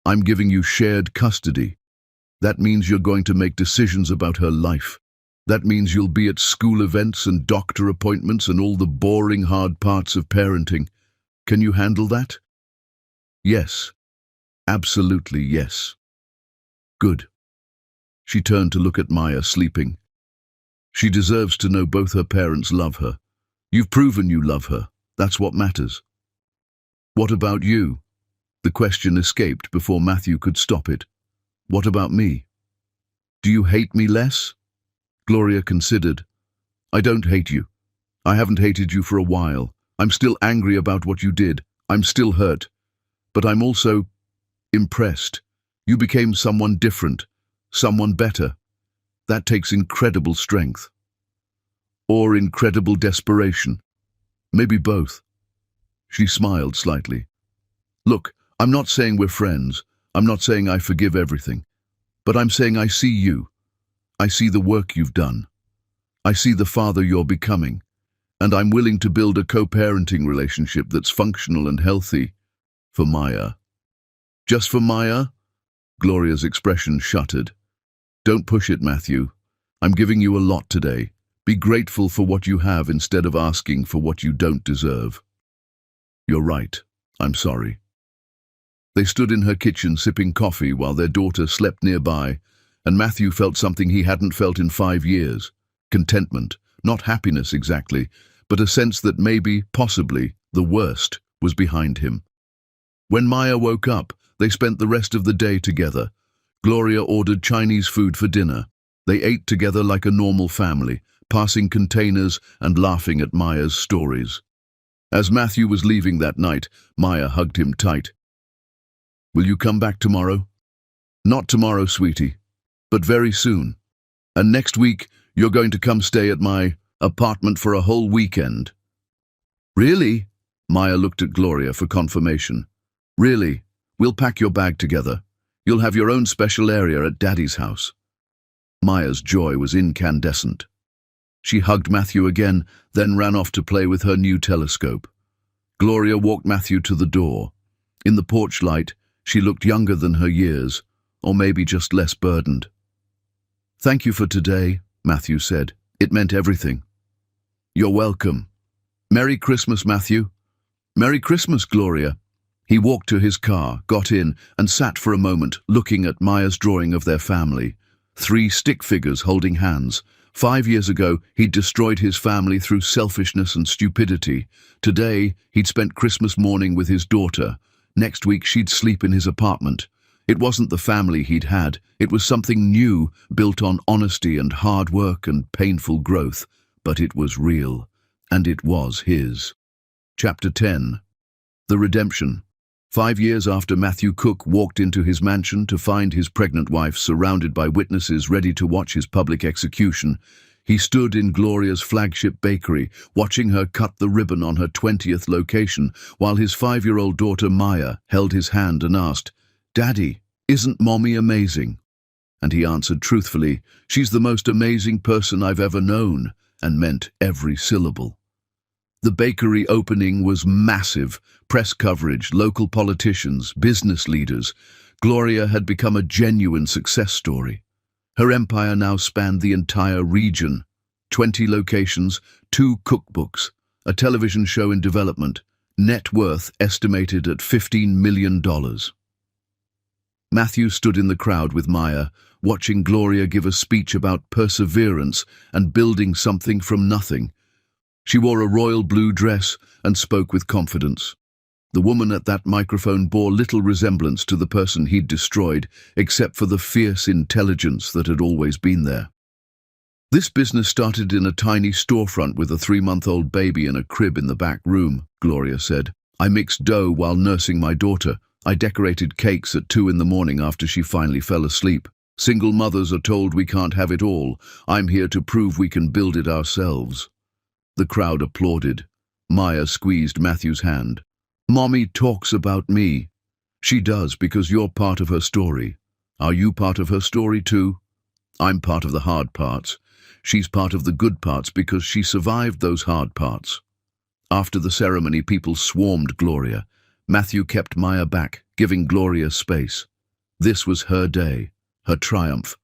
"I'm giving you shared custody. That means you're going to make decisions about her life. That means you'll be at school events and doctor appointments and all the boring, hard parts of parenting. Can you handle that?" "Yes. Absolutely yes." "Good." She turned to look at Maya sleeping. "She deserves to know both her parents love her. You've proven you love her. That's what matters." "What about you?" The question escaped before Matthew could stop it. "What about me?" "Do you hate me less?" Gloria considered. "I don't hate you. I haven't hated you for a while. I'm still angry about what you did. I'm still hurt. But I'm also impressed. You became someone different, someone better. That takes incredible strength. Or incredible desperation. Maybe both." She smiled slightly. "Look, I'm not saying we're friends. I'm not saying I forgive everything. But I'm saying I see you. I see the work you've done. I see the father you're becoming. And I'm willing to build a co-parenting relationship that's functional and healthy. For Maya." "Just for Maya?" Gloria's expression shuttered. "Don't push it, Matthew. I'm giving you a lot today. Be grateful for what you have instead of asking for what you don't deserve." "You're right. I'm sorry." They stood in her kitchen sipping coffee while their daughter slept nearby, and Matthew felt something he hadn't felt in 5 years. Contentment, not happiness exactly, but a sense that maybe, possibly, the worst was behind him. When Maya woke up, they spent the rest of the day together. Gloria ordered Chinese food for dinner. They ate together like a normal family, passing containers and laughing at Maya's stories. As Matthew was leaving that night, Maya hugged him tight. "Will you come back tomorrow?" "Not tomorrow, sweetie, but very soon. And next week, you're going to come stay at my apartment for a whole weekend." "Really?" Maya looked at Gloria for confirmation. Really? We'll pack your bag together. You'll have your own special area at Daddy's house. Maya's joy was incandescent. She hugged Matthew again, then ran off to play with her new telescope. Gloria walked Matthew to the door. In the porch light, she looked younger than her years, or maybe just less burdened. "Thank you for today," Matthew said. "It meant everything." "You're welcome." "Merry Christmas, Matthew." "Merry Christmas, Gloria." He walked to his car, got in, and sat for a moment, looking at Maya's drawing of their family. 3 stick figures holding hands. 5 years ago, he'd destroyed his family through selfishness and stupidity. Today, he'd spent Christmas morning with his daughter. Next week, she'd sleep in his apartment. It wasn't the family he'd had. It was something new, built on honesty and hard work and painful growth. But it was real, and it was his. Chapter 10. The Redemption. 5 years after Matthew Cook walked into his mansion to find his pregnant wife surrounded by witnesses ready to watch his public execution, he stood in Gloria's flagship bakery, watching her cut the ribbon on her 20th location, while his 5-year-old daughter Maya held his hand and asked, "Daddy, isn't Mommy amazing?" And he answered truthfully, "She's the most amazing person I've ever known," and meant every syllable. The bakery opening was massive. Press coverage, local politicians, business leaders. Gloria had become a genuine success story. Her empire now spanned the entire region. 20 locations, 2 cookbooks, a television show in development, net worth estimated at $15 million. Matthew stood in the crowd with Maya, watching Gloria give a speech about perseverance and building something from nothing. She wore a royal blue dress and spoke with confidence. The woman at that microphone bore little resemblance to the person he'd destroyed, except for the fierce intelligence that had always been there. "This business started in a tiny storefront with a 3-month-old baby in a crib in the back room," Gloria said. "I mixed dough while nursing my daughter. I decorated cakes at 2 in the morning after she finally fell asleep. Single mothers are told we can't have it all. I'm here to prove we can build it ourselves." The crowd applauded. Maya squeezed Matthew's hand. "Mommy talks about me." "She does because you're part of her story. Are you part of her story too?" "I'm part of the hard parts. She's part of the good parts because she survived those hard parts." After the ceremony, people swarmed Gloria. Matthew kept Maya back, giving Gloria space. This was her day, her triumph.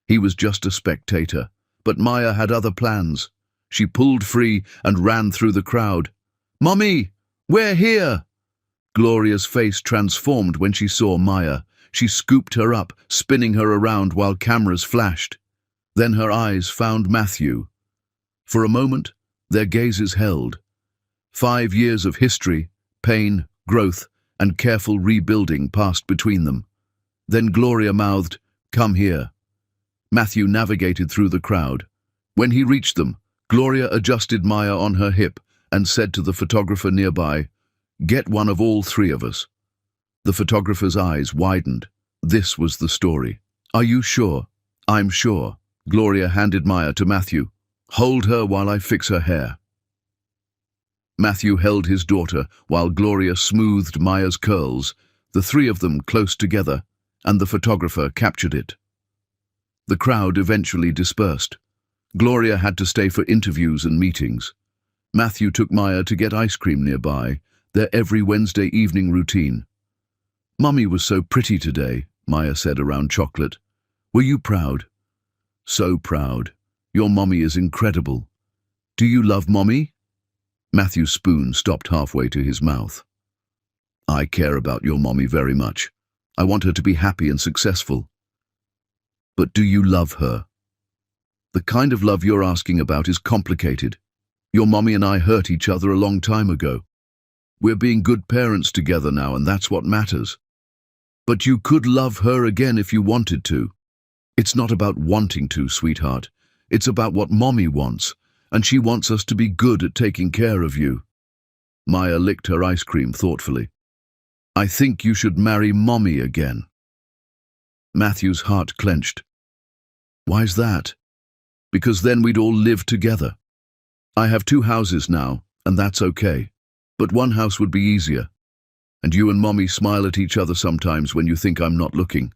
He was just a spectator, but Maya had other plans. She pulled free and ran through the crowd. "Mommy, we're here!" Gloria's face transformed when she saw Maya. She scooped her up, spinning her around while cameras flashed. Then her eyes found Matthew. For a moment, their gazes held. 5 years of history, pain, growth, and careful rebuilding passed between them. Then Gloria mouthed, "Come here." Matthew navigated through the crowd. When he reached them, Gloria adjusted Maya on her hip and said to the photographer nearby, "Get one of all 3 of us." The photographer's eyes widened. This was the story. "Are you sure?" "I'm sure." Gloria handed Maya to Matthew. "Hold her while I fix her hair." Matthew held his daughter while Gloria smoothed Maya's curls, the 3 of them close together, and the photographer captured it. The crowd eventually dispersed. Gloria had to stay for interviews and meetings. Matthew took Maya to get ice cream nearby, their every Wednesday evening routine. "Mummy was so pretty today," Maya said around chocolate. "Were you proud?" "So proud. Your mommy is incredible." "Do you love Mommy?" Matthew's spoon stopped halfway to his mouth. "I care about your mommy very much. I want her to be happy and successful." "But do you love her?" "The kind of love you're asking about is complicated. Your mommy and I hurt each other a long time ago. We're being good parents together now, and that's what matters. But you could love her again if you wanted to. It's not about wanting to, sweetheart. It's about what Mommy wants, and she wants us to be good at taking care of you." Maya licked her ice cream thoughtfully. "I think you should marry Mommy again." Matthew's heart clenched. "Why's that?" "Because then we'd all live together. I have 2 houses now, and that's okay. But 1 house would be easier. And you and Mommy smile at each other sometimes when you think I'm not looking.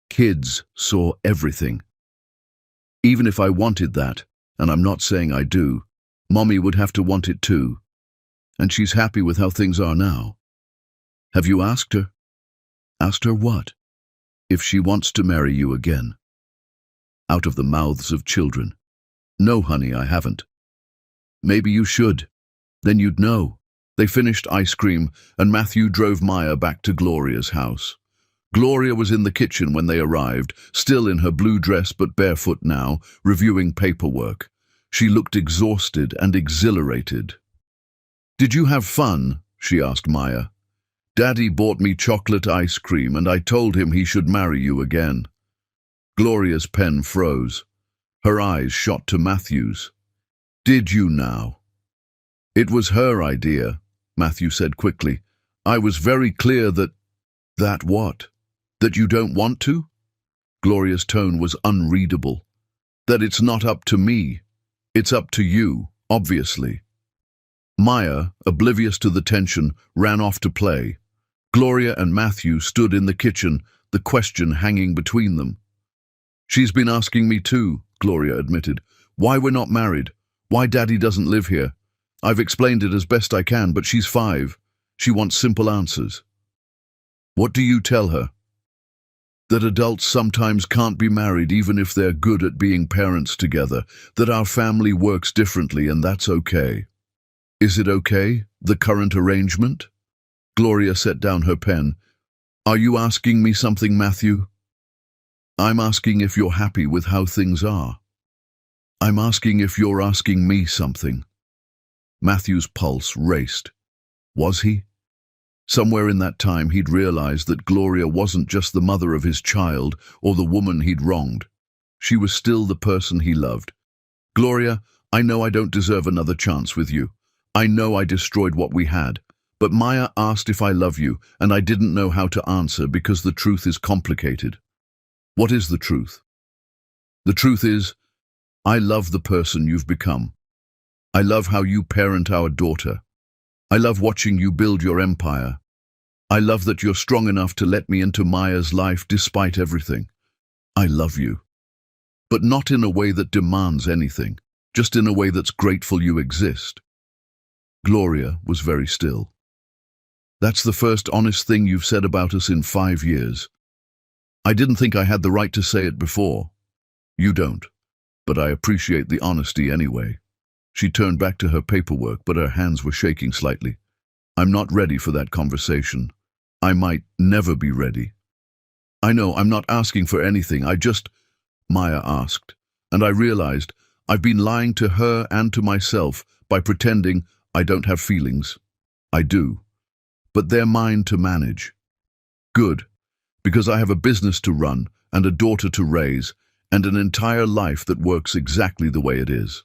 Kids saw everything. Even if I wanted that, and I'm not saying I do, Mommy would have to want it too. And she's happy with how things are now. Have you asked her? Asked her what? If she wants to marry you again. Out of the mouths of children. No, honey, I haven't. Maybe you should. Then you'd know. They finished ice cream, and Matthew drove Maya back to Gloria's house. Gloria was in the kitchen when they arrived, still in her blue dress but barefoot now, reviewing paperwork. She looked exhausted and exhilarated. "Did you have fun?" she asked Maya. "Daddy bought me chocolate ice cream and I told him he should marry you again." Gloria's pen froze. Her eyes shot to Matthew's. "Did you now?" "It was her idea," Matthew said quickly. "I was very clear that—" "That what? That you don't want to?" Gloria's tone was unreadable. "That it's not up to me. It's up to you, obviously." Maya, oblivious to the tension, ran off to play. Gloria and Matthew stood in the kitchen, the question hanging between them. "She's been asking me too," Gloria admitted. "Why we're not married. Why Daddy doesn't live here. I've explained it as best I can, but she's 5. She wants simple answers." "What do you tell her?" "That adults sometimes can't be married even if they're good at being parents together, that our family works differently and that's okay." "Is it okay, the current arrangement?" Gloria set down her pen. "Are you asking me something, Matthew?" "I'm asking if you're happy with how things are." "I'm asking if you're asking me something." Matthew's pulse raced. Was he? Somewhere in that time he'd realized that Gloria wasn't just the mother of his child or the woman he'd wronged. She was still the person he loved. "Gloria, I know I don't deserve another chance with you. I know I destroyed what we had. But Maya asked if I love you, and I didn't know how to answer because the truth is complicated." "What is the truth?" "The truth is, I love the person you've become. I love how you parent our daughter. I love watching you build your empire. I love that you're strong enough to let me into Maya's life despite everything. I love you. But not in a way that demands anything, just in a way that's grateful you exist." Gloria was very still. "That's the first honest thing you've said about us in 5 years. I didn't think I had the right to say it before. You don't, but I appreciate the honesty anyway." She turned back to her paperwork, but her hands were shaking slightly. "I'm not ready for that conversation. I might never be ready." "I know, I'm not asking for anything, I just—" Maya asked, and I realized I've been lying to her and to myself by pretending I don't have feelings. I do. But they're mine to manage. Good, because I have a business to run and a daughter to raise and an entire life that works exactly the way it is.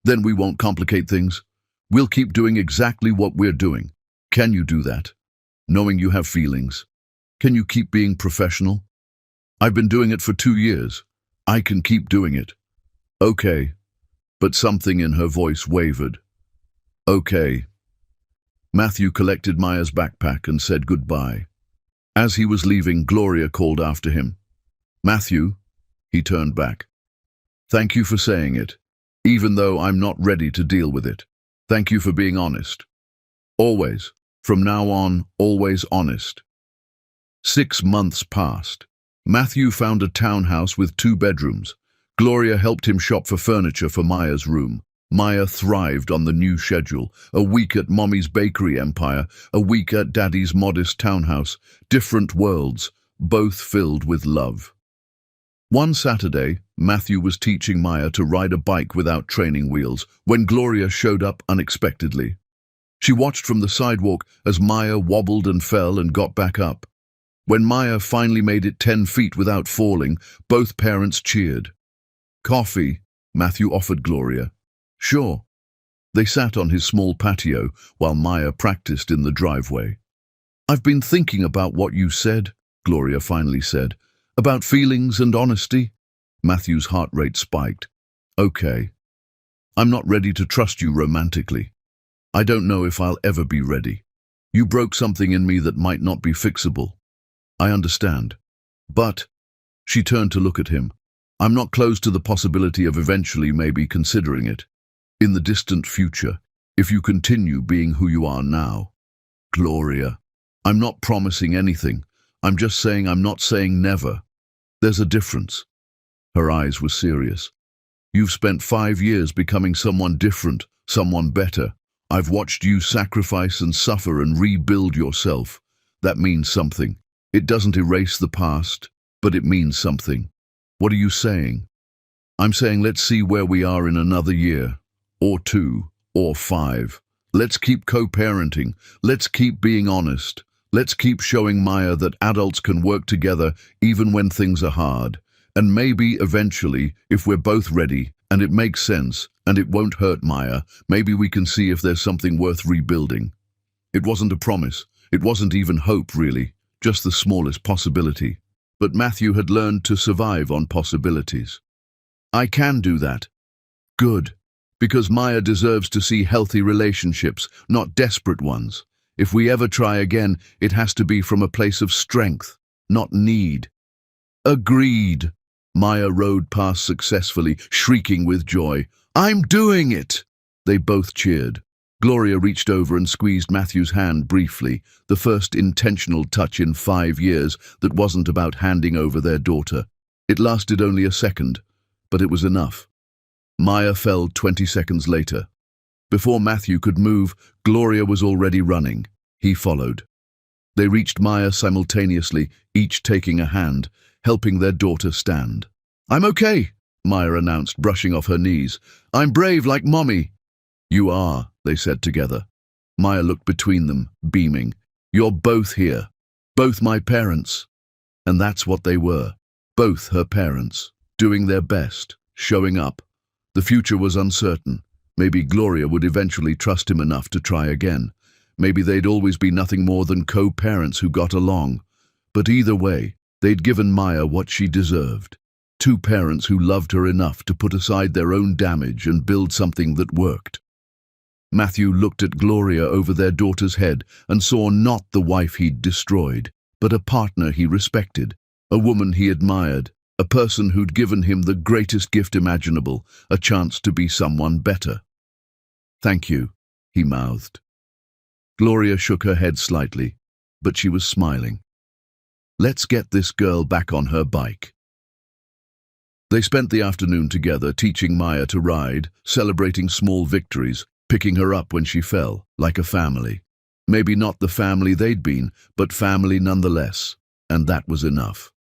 Then we won't complicate things. We'll keep doing exactly what we're doing. Can you do that? Knowing you have feelings. Can you keep being professional? I've been doing it for 2 years. I can keep doing it." "Okay." But something in her voice wavered. "Okay." Matthew collected Maya's backpack and said goodbye. As he was leaving, Gloria called after him. "Matthew." He turned back. "Thank you for saying it, even though I'm not ready to deal with it. Thank you for being honest. Always, from now on, always honest." 6 months passed. Matthew found a townhouse with 2 bedrooms. Gloria helped him shop for furniture for Maya's room. Maya thrived on the new schedule. A week at Mommy's bakery empire, a week at Daddy's modest townhouse. Different worlds, both filled with love. One Saturday, Matthew was teaching Maya to ride a bike without training wheels when Gloria showed up unexpectedly. She watched from the sidewalk as Maya wobbled and fell and got back up. When Maya finally made it 10 feet without falling, both parents cheered. "Coffee," Matthew offered Gloria. "Sure." They sat on his small patio while Maya practiced in the driveway. "I've been thinking about what you said," Gloria finally said. "About feelings and honesty." Matthew's heart rate spiked. "Okay. I'm not ready to trust you romantically. I don't know if I'll ever be ready. You broke something in me that might not be fixable. I understand. But, she turned to look at him, I'm not close to the possibility of eventually maybe considering it. In the distant future, if you continue being who you are now. Gloria, I'm not promising anything. I'm just saying I'm not saying never. There's a difference. Her eyes were serious. You've spent 5 years becoming someone different, someone better. I've watched you sacrifice and suffer and rebuild yourself. That means something. It doesn't erase the past, but it means something. What are you saying? I'm saying let's see where we are in another year, or 2, or 5. Let's keep co-parenting. Let's keep being honest. Let's keep showing Maya that adults can work together even when things are hard. And maybe eventually, if we're both ready, and it makes sense, and it won't hurt Maya, maybe we can see if there's something worth rebuilding. It wasn't a promise. It wasn't even hope, really. Just the smallest possibility. But Matthew had learned to survive on possibilities. I can do that. Good. Because Maya deserves to see healthy relationships, not desperate ones. If we ever try again, it has to be from a place of strength, not need. Agreed. Maya rode past successfully, shrieking with joy. I'm doing it! They both cheered. Gloria reached over and squeezed Matthew's hand briefly, the first intentional touch in 5 years that wasn't about handing over their daughter. It lasted only a second, but it was enough. Maya fell 20 seconds later. Before Matthew could move, Gloria was already running. He followed. They reached Maya simultaneously, each taking a hand, helping their daughter stand. I'm okay, Maya announced, brushing off her knees. I'm brave like Mommy. You are, they said together. Maya looked between them, beaming. You're both here. Both my parents. And that's what they were. Both her parents, doing their best, showing up. The future was uncertain. Maybe Gloria would eventually trust him enough to try again. Maybe they'd always be nothing more than co-parents who got along. But either way, they'd given Maya what she deserved. 2 parents who loved her enough to put aside their own damage and build something that worked. Matthew looked at Gloria over their daughter's head and saw not the wife he'd destroyed, but a partner he respected, a woman he admired, a person who'd given him the greatest gift imaginable, a chance to be someone better. Thank you, he mouthed. Gloria shook her head slightly, but she was smiling. Let's get this girl back on her bike. They spent the afternoon together, teaching Maya to ride, celebrating small victories, picking her up when she fell, like a family. Maybe not the family they'd been, but family nonetheless, and that was enough.